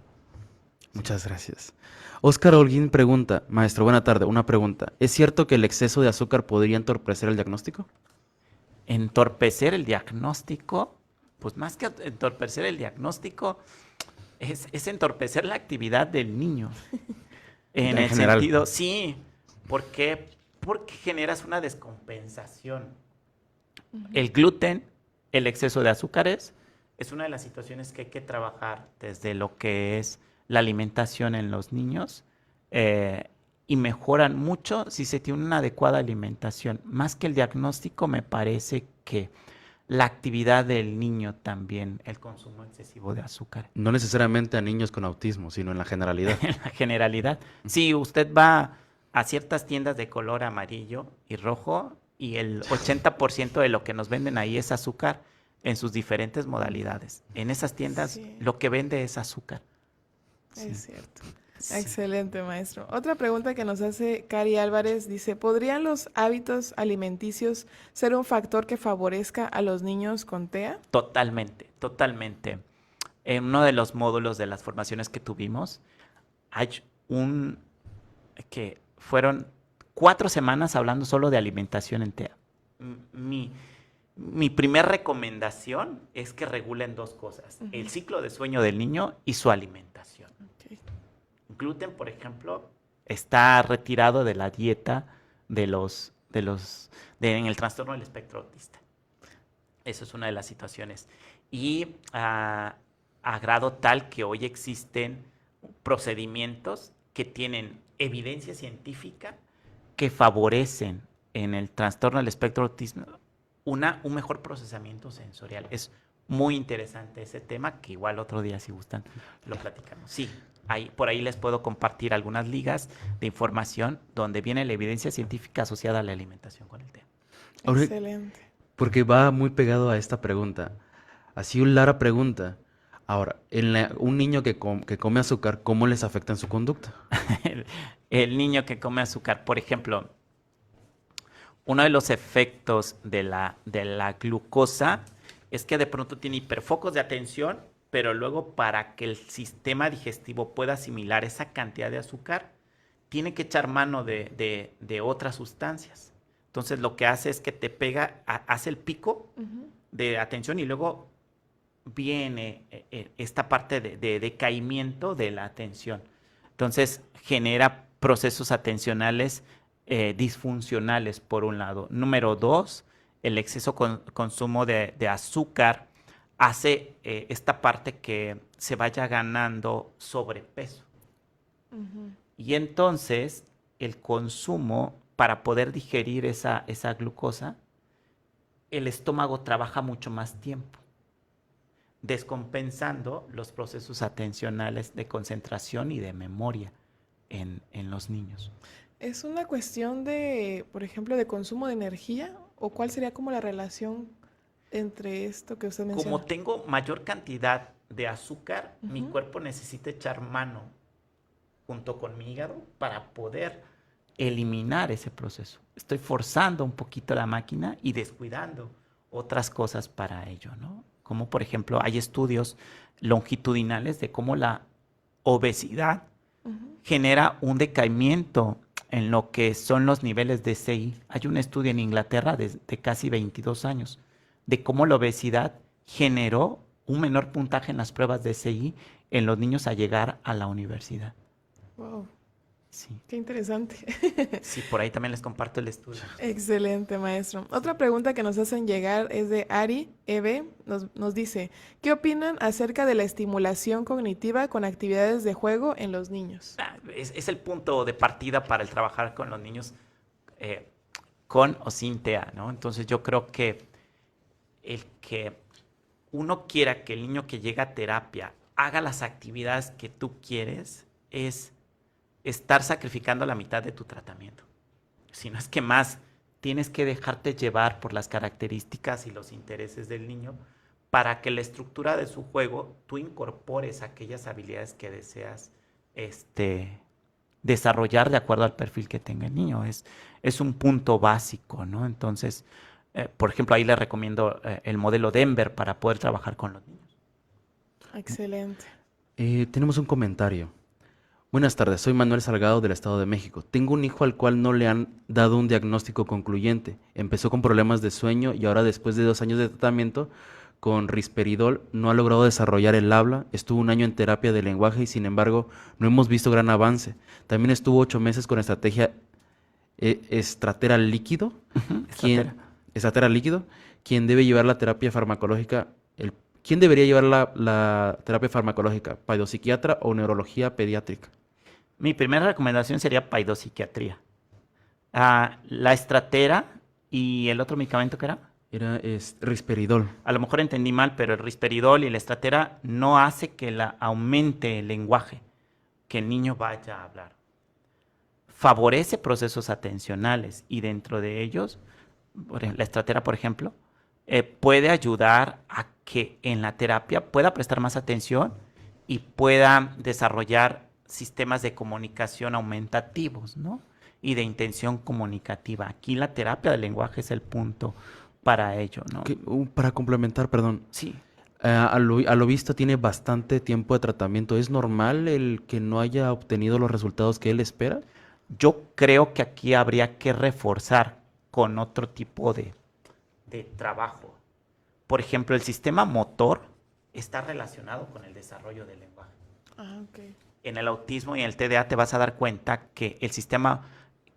Muchas gracias. Óscar Holguín pregunta, maestro, buena tarde, una pregunta. ¿Es cierto que el exceso de azúcar podría entorpecer el diagnóstico? Entorpecer el diagnóstico, pues más que entorpecer el diagnóstico, es entorpecer la actividad del niño. En el general. sentido, sí. ¿Por qué? Porque generas una descompensación. El gluten, el exceso de azúcares, es una de las situaciones que hay que trabajar desde lo que es la alimentación en los niños y mejoran mucho si se tiene una adecuada alimentación. Más que el diagnóstico, me parece que la actividad del niño también, el consumo excesivo de azúcar. No necesariamente a niños con autismo, sino en la generalidad. En la generalidad. Si usted va a ciertas tiendas de color amarillo y rojo y el 80% de lo que nos venden ahí es azúcar en sus diferentes modalidades. En esas tiendas Sí. lo que vende es azúcar. Es cierto. Sí. Excelente, maestro. Otra pregunta que nos hace Cari Álvarez dice, ¿podrían los hábitos alimenticios ser un factor que favorezca a los niños con TEA? Totalmente, totalmente. En uno de los módulos de las formaciones que tuvimos, hay que fueron 4 semanas hablando solo de alimentación en TEA. Mi primer recomendación es que regulen 2 cosas, el ciclo de sueño del niño y su alimentación. Ok. Gluten, por ejemplo, está retirado de la dieta en el trastorno del espectro autista. Eso es una de las situaciones. Y a grado tal que hoy existen procedimientos que tienen evidencia científica que favorecen en el trastorno del espectro autismo un mejor procesamiento sensorial. Es muy interesante ese tema, que igual otro día, si gustan, lo platicamos. Sí, por ahí les puedo compartir algunas ligas de información donde viene la evidencia científica asociada a la alimentación con el tema. Ahora, Excelente. porque va muy pegado a esta pregunta. Así un Lara pregunta. Ahora, un niño que come azúcar, ¿cómo les afecta en su conducta? El niño que come azúcar, por ejemplo, uno de los efectos de la glucosa es que de pronto tiene hiperfocos de atención, pero luego para que el sistema digestivo pueda asimilar esa cantidad de azúcar, tiene que echar mano de otras sustancias. Entonces lo que hace es que te pega, hace el pico de atención y luego viene esta parte de decaimiento de la atención. Entonces genera procesos atencionales disfuncionales, por un lado. Número 2, el exceso consumo de azúcar hace esta parte que se vaya ganando sobrepeso. Ujú. Y entonces el consumo, para poder digerir esa glucosa, el estómago trabaja mucho más tiempo, descompensando los procesos atencionales de concentración y de memoria en los niños. ¿Es una cuestión de, por ejemplo, de consumo de energía? ¿O cuál sería como la relación entre esto que usted menciona? Como tengo mayor cantidad de azúcar, mi Ujú. cuerpo necesita echar mano junto con mi hígado para poder eliminar ese proceso. Estoy forzando un poquito la máquina y descuidando otras cosas para ello, ¿no? Como por ejemplo, hay estudios longitudinales de cómo la obesidad Ujú. genera un decaimiento en lo que son los niveles de CI. Hay un estudio en Inglaterra de casi 22 años de cómo la obesidad generó un menor puntaje en las pruebas de CI en los niños a llegar a la universidad. Wow, Sí, qué interesante. sí, por ahí también les comparto el estudio. Excelente, maestro. Otra pregunta que nos hacen llegar es de Ari EB. Nos dice, ¿qué opinan acerca de la estimulación cognitiva con actividades de juego en los niños? Es el punto de partida para el trabajar con los niños eh, con o sin TEA, ¿no? Entonces yo creo que el que uno quiera que el niño que llega a terapia haga las actividades que tú quieres es estar sacrificando la mitad de tu tratamiento. Si no es que más, tienes que dejarte llevar por las características y los intereses del niño para que la estructura de su juego tú incorpores aquellas habilidades que deseas desarrollar de acuerdo al perfil que tenga el niño. Es un punto básico, ¿no? Entonces, por ejemplo, ahí le recomiendo el modelo Denver para poder trabajar con los niños. Excelente. Tenemos un comentario. Buenas tardes, soy Manuel Salgado del Estado de México. Tengo un hijo al cual no le han dado un diagnóstico concluyente. Empezó con problemas de sueño y ahora después de 2 años de tratamiento con risperidol no ha logrado desarrollar el habla. Estuvo 1 año en terapia de lenguaje y sin embargo no hemos visto gran avance. También estuvo 8 meses con estrategia estratera líquido. Estratera. Estratera líquido. ¿Quién debe llevar la terapia farmacológica? ¿Quién debería llevar la terapia farmacológica? ¿Paidopsiquiatra o neurología pediátrica? Mi primera recomendación sería paidopsiquiatría. La estratera y el otro medicamento que era. Era risperidol. A lo mejor entendí mal, pero el risperidol y la estratera no hace que aumente el lenguaje, que el niño vaya a hablar. Favorece procesos atencionales y dentro de ellos, la estratera, por ejemplo, puede ayudar a que en la terapia pueda prestar más atención y pueda desarrollar sistemas de comunicación aumentativos, ¿no? Y de intención comunicativa. Aquí la terapia del lenguaje es el punto para ello, ¿no? Para complementar, perdón. Sí. A lo visto tiene bastante tiempo de tratamiento. ¿Es normal el que no haya obtenido los resultados que él espera? Yo creo que aquí habría que reforzar con otro tipo de trabajo. Por ejemplo, el sistema motor está relacionado con el desarrollo del lenguaje. Ok. En el autismo y en el TDA te vas a dar cuenta que el sistema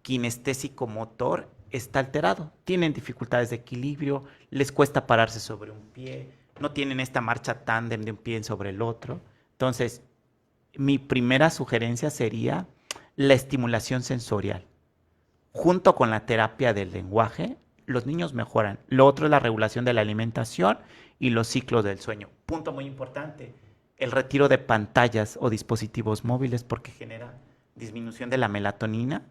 kinestésico motor está alterado. Tienen dificultades de equilibrio, les cuesta pararse sobre un pie, no tienen esta marcha tándem de un pie sobre el otro. Entonces, mi primera sugerencia sería la estimulación sensorial. Junto con la terapia del lenguaje, los niños mejoran. Lo otro es la regulación de la alimentación y los ciclos del sueño. Punto muy importante, el retiro de pantallas o dispositivos móviles porque genera disminución de la melatonina,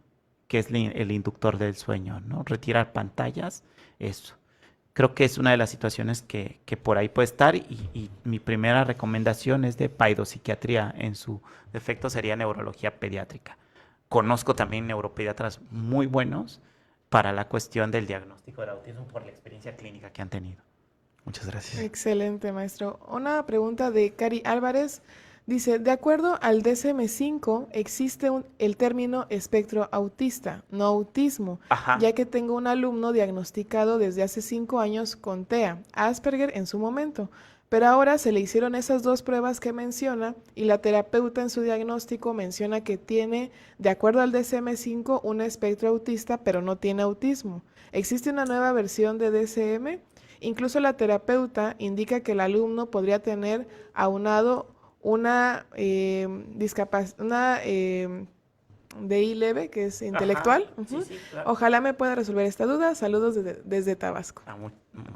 que es el inductor del sueño, ¿no? Retirar pantallas, eso. Creo que es una de las situaciones que por ahí puede estar y mi primera recomendación es de paidopsiquiatría. En su defecto sería neurología pediátrica. Conozco también neuropediatras muy buenos para la cuestión del diagnóstico del autismo por la experiencia clínica que han tenido. Muchas gracias. Excelente, maestro. Una pregunta de Cari Álvarez. Dice, de acuerdo al DSM-5, existe el término espectro autista, no autismo, Ajá. ya que tengo un alumno diagnosticado desde hace 5 años con TEA, Asperger en su momento, pero ahora se le hicieron esas 2 pruebas que menciona y la terapeuta en su diagnóstico menciona que tiene, de acuerdo al DSM-5, un espectro autista, pero no tiene autismo. ¿Existe una nueva versión de DSM? Incluso la terapeuta indica que el alumno podría tener aunado una DI leve, que es intelectual. Ajá, sí, Ujú. sí, claro. Ojalá me pueda resolver esta duda. Saludos desde Tabasco.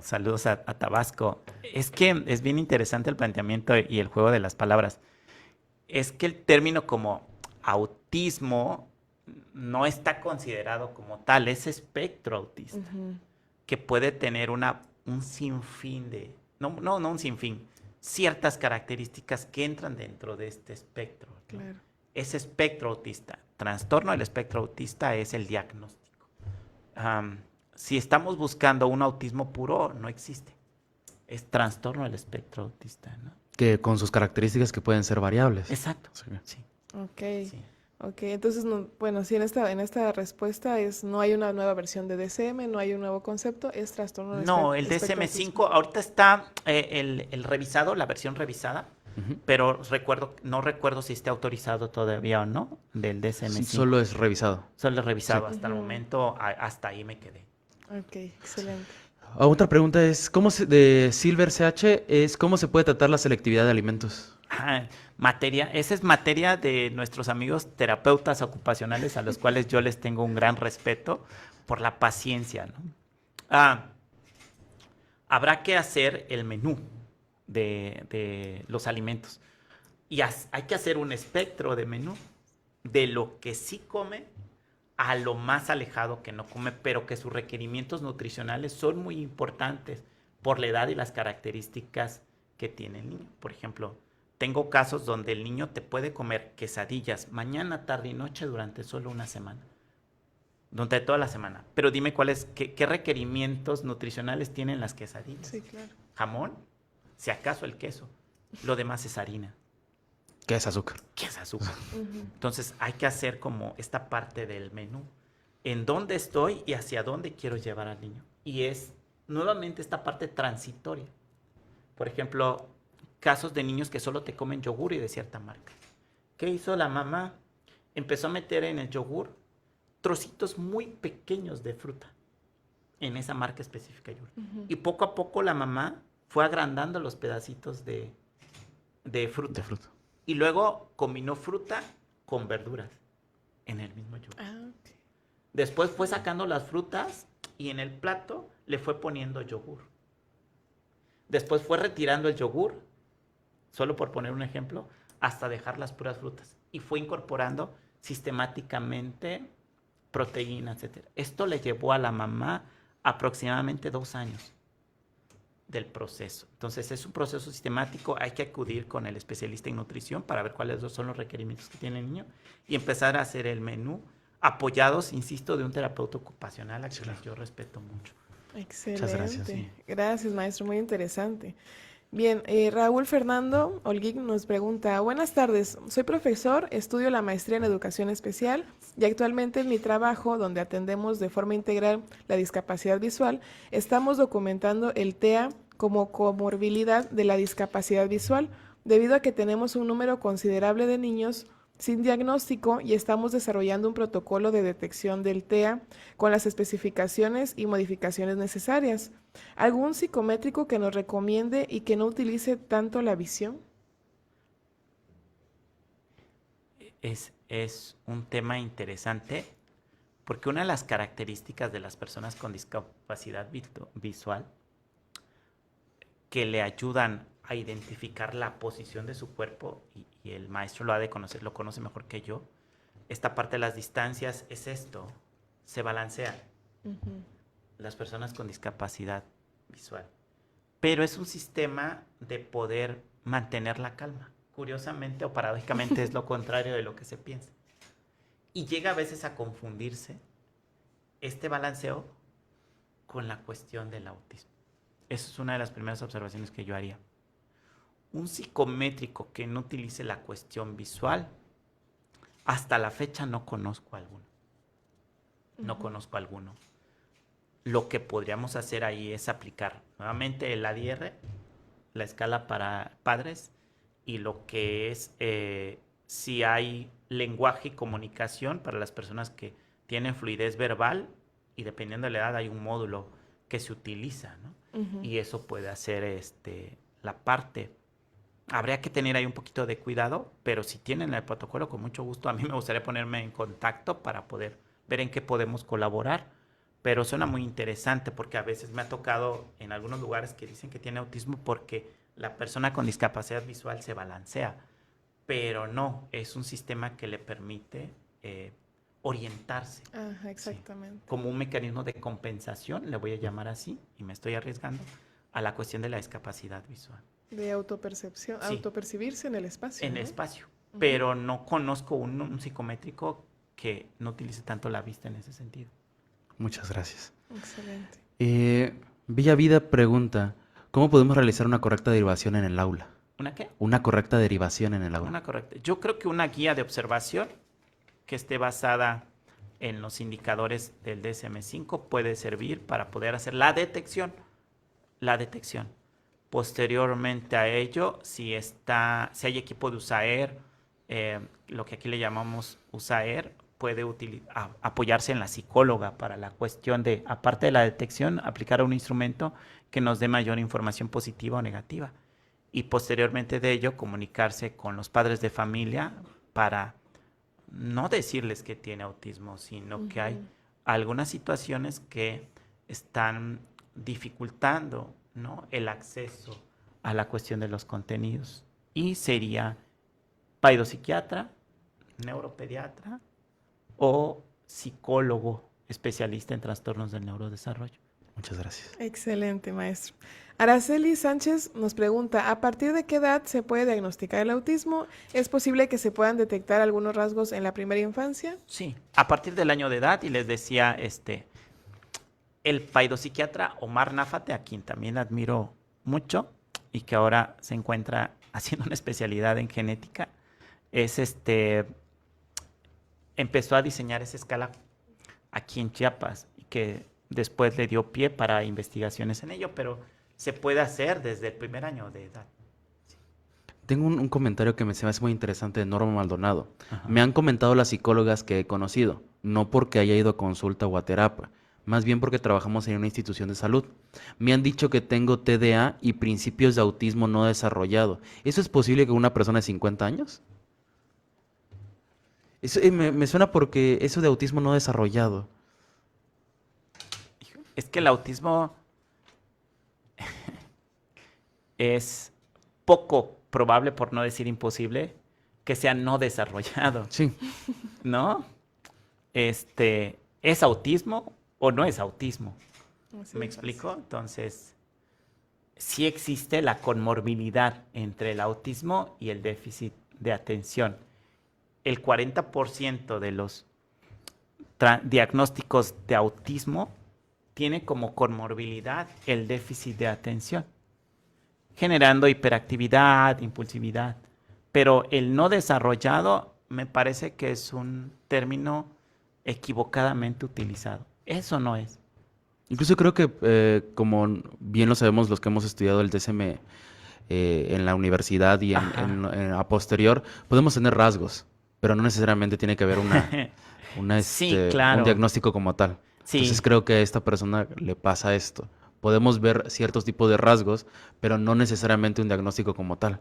Saludos a Tabasco. Es que es bien interesante el planteamiento y el juego de las palabras. Es que el término como autismo no está considerado como tal, es espectro autista, Ujú, que puede tener un sinfín de, no un sinfín, ciertas características que entran dentro de este espectro, ¿no? claro. Es espectro autista. Trastorno del espectro autista es el diagnóstico. Si estamos buscando un autismo puro, no existe. Es trastorno del espectro autista, ¿no? Que con sus características que pueden ser variables. Exacto. Sí. Sí, Ok. sí. Ok, entonces, bueno, sí, en esta respuesta no hay una nueva versión de DSM, no hay un nuevo concepto, es trastorno del No, el espectro autismo. DSM-5, ahorita está el revisado, la versión revisada, Ujú. pero no recuerdo si está autorizado todavía o no del DSM-5. Sí, solo es revisado. Solo revisado Sí. hasta el Ujú. momento, hasta ahí me quedé. Ok, excelente. Otra pregunta es, de Silver CH, es cómo se puede tratar la selectividad de alimentos. Esa es materia de nuestros amigos terapeutas ocupacionales a los cuales yo les tengo un gran respeto por la paciencia, ¿no? Habrá que hacer el menú de los alimentos y hay que hacer un espectro de menú de lo que sí come a lo más alejado que no come, pero que sus requerimientos nutricionales son muy importantes por la edad y las características que tiene el niño. Por ejemplo, tengo casos donde el niño te puede comer quesadillas mañana, tarde y noche durante solo una semana. Durante toda la semana. Pero dime qué requerimientos nutricionales tienen las quesadillas. Sí, claro. Jamón, si acaso el queso. Lo demás es harina. ¿Qué es azúcar? ¿Qué es azúcar? Ujú. Entonces hay que hacer como esta parte del menú. En dónde estoy y hacia dónde quiero llevar al niño. Y es nuevamente esta parte transitoria. Por ejemplo, casos de niños que solo te comen yogur y de cierta marca. ¿Qué hizo la mamá? Empezó a meter en el yogur trocitos muy pequeños de fruta en esa marca específica de yogur. Ujú. Y poco a poco la mamá fue agrandando los pedacitos de fruta. De fruta. Y luego combinó fruta con verduras en el mismo yogur. Ah, ok. Después fue sacando las frutas y en el plato le fue poniendo yogur. Después fue retirando el yogur, solo por poner un ejemplo, hasta dejar las puras frutas. Y fue incorporando sistemáticamente proteínas, etc. Esto le llevó a la mamá aproximadamente 2 años del proceso. Entonces es un proceso sistemático, hay que acudir con el especialista en nutrición para ver cuáles son los requerimientos que tiene el niño y empezar a hacer el menú apoyados, insisto, de un terapeuta ocupacional a quien yo respeto mucho. Excelente. Muchas gracias, sí. Gracias, maestro, muy interesante. Bien, Raúl Fernando Holguín nos pregunta, buenas tardes, soy profesor, estudio la maestría en educación especial y actualmente en mi trabajo, donde atendemos de forma integral la discapacidad visual, estamos documentando el TEA como comorbilidad de la discapacidad visual, debido a que tenemos un número considerable de niños sin diagnóstico y estamos desarrollando un protocolo de detección del TEA con las especificaciones y modificaciones necesarias. ¿Algún psicométrico que nos recomiende y que no utilice tanto la visión? Es un tema interesante porque una de las características de las personas con discapacidad visual que le ayudan a identificar la posición de su cuerpo, y el maestro lo ha de conocer, lo conoce mejor que yo, esta parte de las distancias es esto, se balancean las personas con discapacidad visual. Pero es un sistema de poder mantener la calma. Curiosamente o paradójicamente es lo contrario de lo que se piensa. Y llega a veces a confundirse este balanceo con la cuestión del autismo. Esa es una de las primeras observaciones que yo haría. Un psicométrico que no utilice la cuestión visual, hasta la fecha no conozco alguno. No conozco alguno. Lo que podríamos hacer ahí es aplicar nuevamente el ADR, la escala para padres, y lo que es si hay lenguaje y comunicación para las personas que tienen fluidez verbal, y dependiendo de la edad hay un módulo que se utiliza, ¿no? Ujú. y eso puede hacer la parte. Habría que tener ahí un poquito de cuidado, pero si tienen el protocolo, con mucho gusto, a mí me gustaría ponerme en contacto para poder ver en qué podemos colaborar. Pero suena muy interesante porque a veces me ha tocado en algunos lugares que dicen que tiene autismo porque la persona con discapacidad visual se balancea, pero no, es un sistema que le permite orientarse. Ajá, Sí, exactamente. como un mecanismo de compensación, le voy a llamar así, y me estoy arriesgando a la cuestión de la discapacidad visual. De autopercepción, Sí, autopercibirse en el espacio, en el ¿no? espacio, Ujú. pero no conozco un psicométrico que no utilice tanto la vista en ese sentido. Muchas gracias. Excelente. Villa Vida pregunta, ¿cómo podemos realizar una correcta derivación en el aula? ¿Una qué? Una correcta derivación en el aula. Una correcta. Yo creo que una guía de observación que esté basada en los indicadores del DSM-5 puede servir para poder hacer la detección. La detección. Posteriormente a ello, si hay equipo de USAER, lo que aquí le llamamos USAER, puede apoyarse en la psicóloga para la cuestión de, aparte de la detección, aplicar un instrumento que nos dé mayor información positiva o negativa. Y posteriormente de ello, comunicarse con los padres de familia para no decirles que tiene autismo, sino que hay Ujú. algunas situaciones que están dificultando, ¿no?, el acceso a la cuestión de los contenidos. Y sería paidopsiquiatra, neuropediatra o psicólogo especialista en trastornos del neurodesarrollo. Muchas gracias. Excelente, maestro. Araceli Sánchez nos pregunta, ¿a partir de qué edad se puede diagnosticar el autismo? ¿Es posible que se puedan detectar algunos rasgos en la primera infancia? Sí, a partir del año de edad, y les decía, el paidopsiquiatra Omar Náfate, a quien también admiro mucho y que ahora se encuentra haciendo una especialidad en genética, empezó a diseñar esa escala aquí en Chiapas y que después le dio pie para investigaciones en ello, pero se puede hacer desde el primer año de edad. Tengo un comentario que se me hace muy interesante de Norma Maldonado. Ajá. Me han comentado las psicólogas que he conocido, no porque haya ido a consulta o a terapia, más bien porque trabajamos en una institución de salud. Me han dicho que tengo TDA y principios de autismo no desarrollado. ¿Eso es posible que una persona de 50 años? Eso, me suena porque eso de autismo no desarrollado. Es que el autismo es poco probable, por no decir imposible, que sea no desarrollado, Sí. ¿no? ¿Es autismo o no es autismo? Así ¿Me de explico? fácil. Entonces, sí existe la comorbilidad entre el autismo y el déficit de atención. El 40% de los diagnósticos de autismo tiene como comorbilidad el déficit de atención, generando hiperactividad, impulsividad. Pero el no desarrollado me parece que es un término equivocadamente utilizado. Eso no es. Incluso creo que, como bien lo sabemos los que hemos estudiado el DSM en la universidad y Ajá. a posterior, podemos tener rasgos, pero no necesariamente tiene que haber Sí, un claro. diagnóstico como tal. Entonces Sí. creo que a esta persona le pasa esto. Podemos ver ciertos tipos de rasgos, pero no necesariamente un diagnóstico como tal.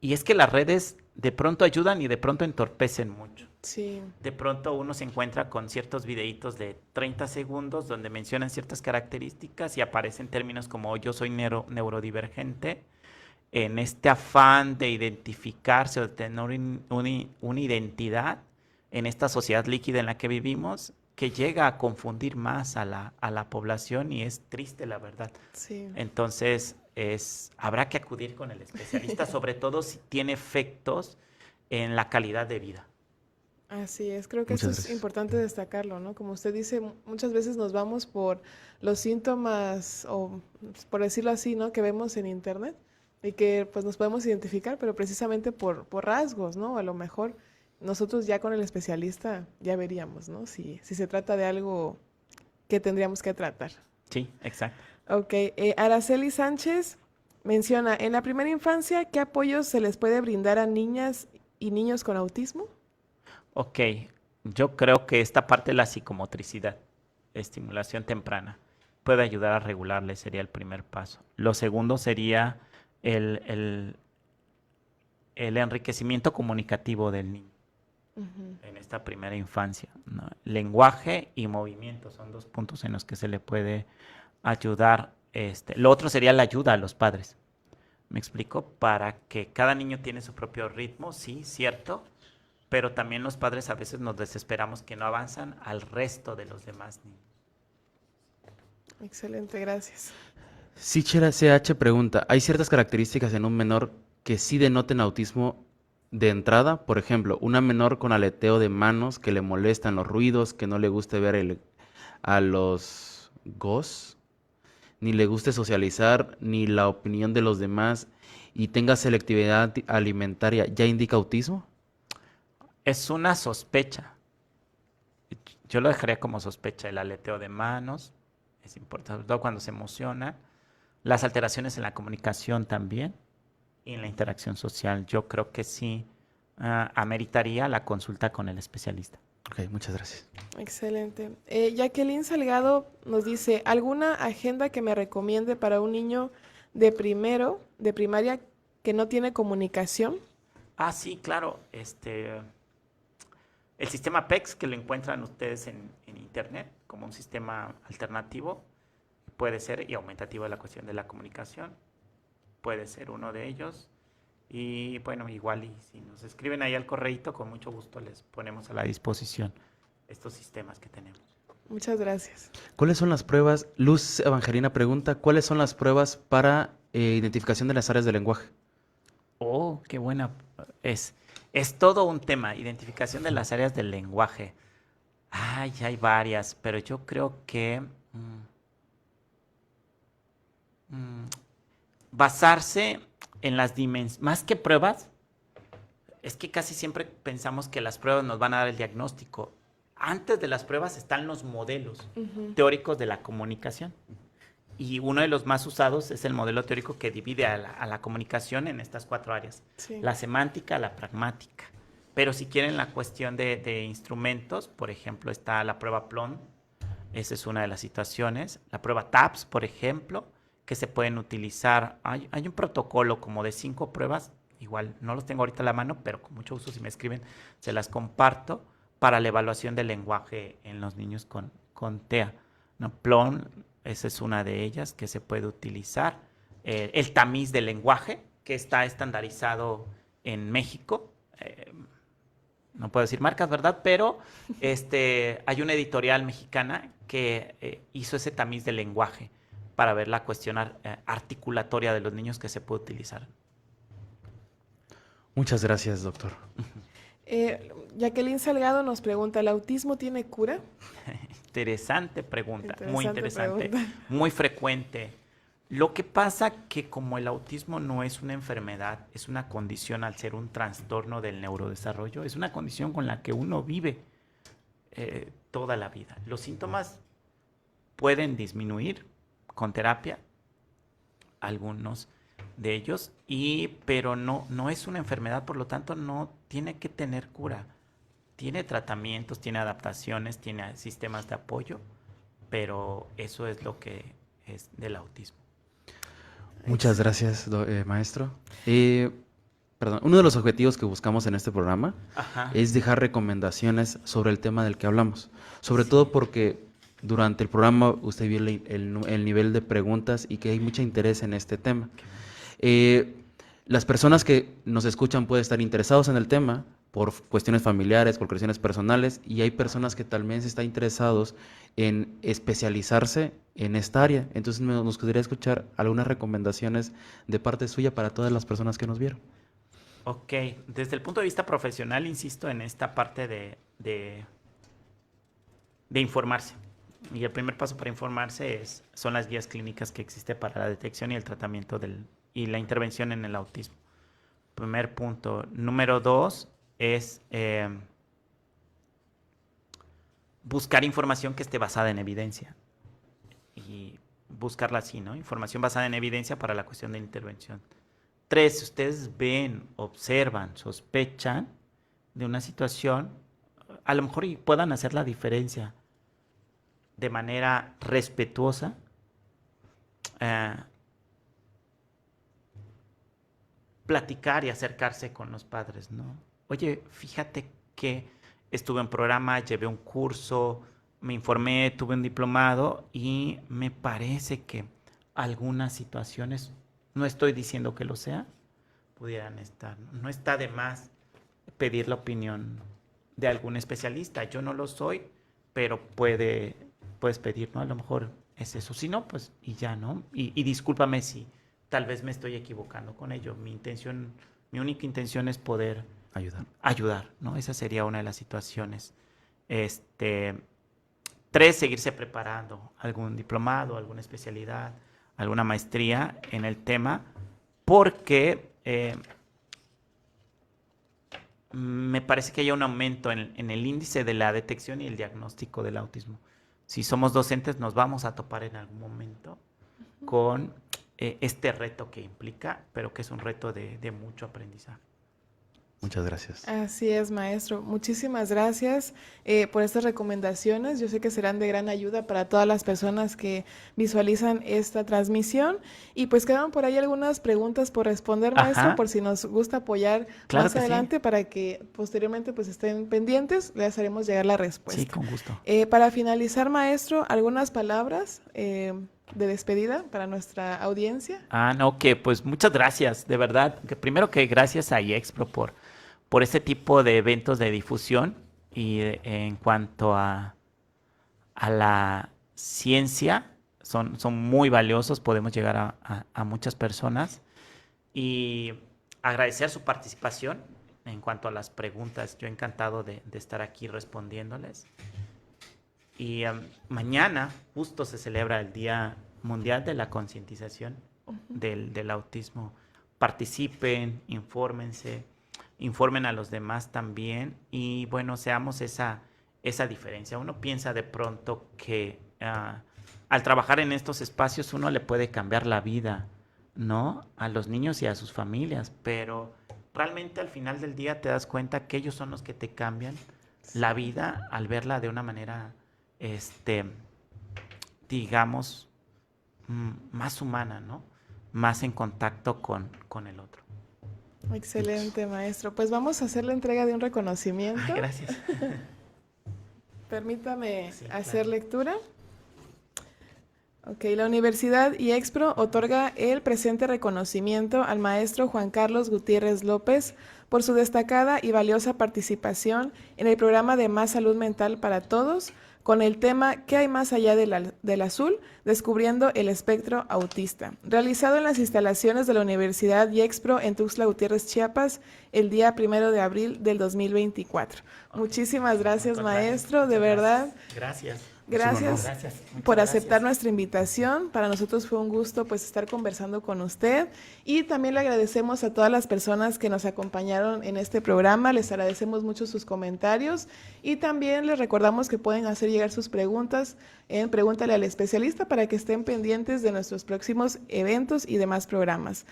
Y es que las redes de pronto ayudan y de pronto entorpecen mucho. Sí, De pronto uno se encuentra con ciertos videitos de 30 segundos donde mencionan ciertas características y aparecen términos como yo soy neurodivergente, en este afán de identificarse o de tener una identidad en esta sociedad líquida en la que vivimos, que llega a confundir más a la población y es triste, la verdad. sí. Entonces, habrá que acudir con el especialista, sobre todo si tiene efectos en la calidad de vida. Así es, creo que Muchas eso es gracias. importante destacarlo, ¿no? Como usted dice, muchas veces nos vamos por los síntomas, o por decirlo así, ¿no? Que vemos en internet y que pues nos podemos identificar, pero precisamente por rasgos, ¿no? A lo mejor nosotros ya con el especialista ya veríamos, ¿no? Si se trata de algo que tendríamos que tratar. Sí, exacto. Ok, Araceli Sánchez menciona, en la primera infancia, ¿qué apoyos se les puede brindar a niñas y niños con autismo? Ok, yo creo que esta parte de la psicomotricidad, estimulación temprana, puede ayudar a regularle, sería el primer paso. Lo segundo sería el enriquecimiento comunicativo del niño en esta primera infancia, ¿no? Lenguaje y movimiento son 2 puntos en los que se le puede ayudar. Lo otro sería la ayuda a los padres. ¿Me explico? Para que cada niño tiene su propio ritmo, sí, cierto, pero también los padres a veces nos desesperamos que no avanzan al resto de los demás niños. Excelente, gracias. Sichera CH pregunta, ¿hay ciertas características en un menor que sí denoten autismo de entrada? Por ejemplo, una menor con aleteo de manos que le molestan los ruidos, que no le guste ver a los gos, ni le guste socializar, ni la opinión de los demás, y tenga selectividad alimentaria, ¿ya indica autismo? Es una sospecha. Yo lo dejaría como sospecha. El aleteo de manos es importante, sobre todo cuando se emociona. Las alteraciones en la comunicación también y en la interacción social. Yo creo que sí ameritaría la consulta con el especialista. Ok, muchas gracias. Excelente. Jacqueline Salgado nos dice, ¿alguna agenda que me recomiende para un niño de primaria que no tiene comunicación? Ah, sí, claro. El sistema PEX, que lo encuentran ustedes en internet como un sistema alternativo, puede ser, y aumentativo de la cuestión de la comunicación, puede ser uno de ellos. Y bueno, igual y si nos escriben ahí al correíto, con mucho gusto les ponemos a la disposición estos sistemas que tenemos. Muchas gracias. ¿Cuáles son las pruebas? Luz Evangelina pregunta, ¿cuáles son las pruebas para identificación de las áreas del lenguaje? Oh, qué buena. Es todo un tema, identificación de las áreas del lenguaje. Ay, hay varias, pero yo creo que basarse en las dimensiones, más que pruebas, es que casi siempre pensamos que las pruebas nos van a dar el diagnóstico. Antes de las pruebas están los modelos teóricos de la comunicación. Y uno de los más usados es el modelo teórico que divide a la comunicación en estas 4 áreas. Sí. La semántica, la pragmática. Pero si quieren la cuestión de instrumentos, por ejemplo, está la prueba Plon. Esa es una de las situaciones. La prueba TAPS, por ejemplo, que se pueden utilizar. Hay un protocolo como de 5 pruebas. Igual no los tengo ahorita a la mano, pero con mucho gusto si me escriben se las comparto para la evaluación del lenguaje en los niños con TEA, ¿no? Plon, esa es una de ellas que se puede utilizar. El tamiz del lenguaje, que está estandarizado en México. No puedo decir marcas, ¿verdad? Pero hay una editorial mexicana que hizo ese tamiz del lenguaje para ver la cuestión articulatoria de los niños que se puede utilizar. Muchas gracias, doctor. Jacqueline Salgado nos pregunta, ¿el autismo tiene cura? Interesante pregunta, muy interesante, pregunta. muy frecuente. Lo que pasa que como el autismo no es una enfermedad, es una condición al ser un trastorno del neurodesarrollo, es una condición con la que uno vive toda la vida. Los síntomas pueden disminuir con terapia, algunos de ellos, pero no es una enfermedad, por lo tanto no tiene que tener cura. Tiene tratamientos, tiene adaptaciones, tiene sistemas de apoyo, pero eso es lo que es del autismo. Muchas gracias, maestro. Perdón, uno de los objetivos que buscamos en este programa es dejar recomendaciones sobre el tema del que hablamos. Sobre todo porque durante el programa usted vio el nivel de preguntas y que hay mucho interés en este tema. Las personas que nos escuchan pueden estar interesados en el tema por cuestiones familiares, por cuestiones personales, y hay personas que tal vez están interesados en especializarse en esta área. Entonces nos gustaría escuchar algunas recomendaciones de parte suya para todas las personas que nos vieron. Ok, desde el punto de vista profesional, insisto en esta parte de informarse. Y el primer paso para informarse son las guías clínicas que existen para la detección y el tratamiento y la intervención en el autismo. Primer punto. Número 2 es buscar información que esté basada en evidencia. Y buscarla así, ¿no? Información basada en evidencia para la cuestión de intervención. 3, si ustedes ven, observan, sospechan de una situación, a lo mejor puedan hacer la diferencia de manera respetuosa platicar y acercarse con los padres, ¿no? Oye, fíjate que estuve en programa, llevé un curso, me informé, tuve un diplomado y me parece que algunas situaciones, no estoy diciendo que lo sea, pudieran estar. No está de más pedir la opinión de algún especialista. Yo no lo soy, pero puedes pedir, ¿no? A lo mejor es eso. Si no, pues y ya, ¿no? Y discúlpame si tal vez me estoy equivocando con ello. Mi única intención es poder ayudar, ¿no? Esa sería una de las situaciones. 3, seguirse preparando, algún diplomado, alguna especialidad, alguna maestría en el tema, porque me parece que hay un aumento en el índice de la detección y el diagnóstico del autismo. Si somos docentes, nos vamos a topar en algún momento con este reto que implica, pero que es un reto de mucho aprendizaje. Muchas gracias. Así es, maestro. Muchísimas gracias por estas recomendaciones. Yo sé que serán de gran ayuda para todas las personas que visualizan esta transmisión. Y pues quedan por ahí algunas preguntas por responder, maestro, Ajá. por si nos gusta apoyar Claro más que sí. adelante para que posteriormente pues estén pendientes, les haremos llegar la respuesta. Sí, con gusto. Para finalizar, maestro, algunas palabras de despedida para nuestra audiencia. No, que pues muchas gracias, de verdad. Que primero que gracias a IEXPRO por este tipo de eventos de difusión y en cuanto a la ciencia, son muy valiosos, podemos llegar a muchas personas y agradecer su participación en cuanto a las preguntas. Yo encantado de estar aquí respondiéndoles. Y mañana justo se celebra el Día Mundial de la Concientización del Autismo. Participen, infórmense, informen a los demás también y bueno, seamos esa diferencia. Uno piensa de pronto que al trabajar en estos espacios uno le puede cambiar la vida, ¿no? A los niños y a sus familias, pero realmente al final del día te das cuenta que ellos son los que te cambian la vida al verla de una manera, digamos, más humana, ¿no? Más en contacto con el otro. Excelente, maestro. Pues vamos a hacer la entrega de un reconocimiento. Ay, gracias. Permítame Sí, hacer claro. lectura. Ok, la Universidad IEXPRO otorga el presente reconocimiento al maestro Juan Carlos Gutiérrez López por su destacada y valiosa participación en el programa de Más Salud Mental para Todos, con el tema ¿Qué hay más allá del azul? Descubriendo el espectro autista, realizado en las instalaciones de la Universidad IEXPRO en Tuxtla Gutiérrez, Chiapas, el día 1 de abril del 2024. Muchísimas gracias, maestro, de verdad. Gracias. Gracias Gracias. por Muchas aceptar gracias. nuestra invitación. Para nosotros fue un gusto pues estar conversando con usted y también le agradecemos a todas las personas que nos acompañaron en este programa. Les agradecemos mucho sus comentarios y también les recordamos que pueden hacer llegar sus preguntas en Pregúntale al Especialista para que estén pendientes de nuestros próximos eventos y demás programas.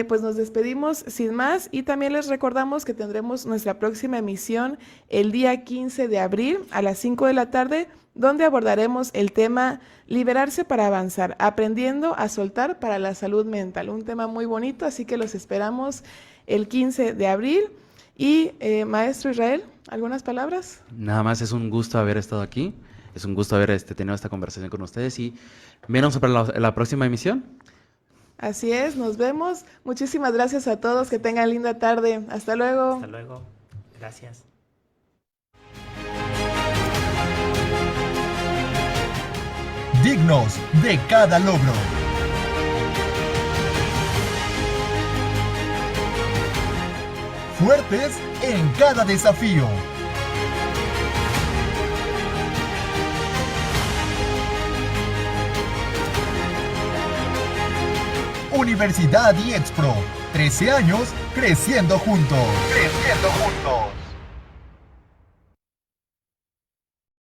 Pues nos despedimos sin más y también les recordamos que tendremos nuestra próxima emisión el día 15 de abril a las 5 de la tarde, donde abordaremos el tema Liberarse para avanzar, aprendiendo a soltar para la salud mental. Un tema muy bonito, así que los esperamos el 15 de abril. Y maestro Israel, ¿algunas palabras? Nada más es un gusto haber estado aquí, es un gusto haber tenido esta conversación con ustedes y vernos para la próxima emisión. Así es, nos vemos. Muchísimas gracias a todos, que tengan linda tarde. Hasta luego. Hasta luego. Gracias. Dignos de cada logro. Fuertes en cada desafío. Universidad IEXPRO. 13 años creciendo juntos. Creciendo juntos.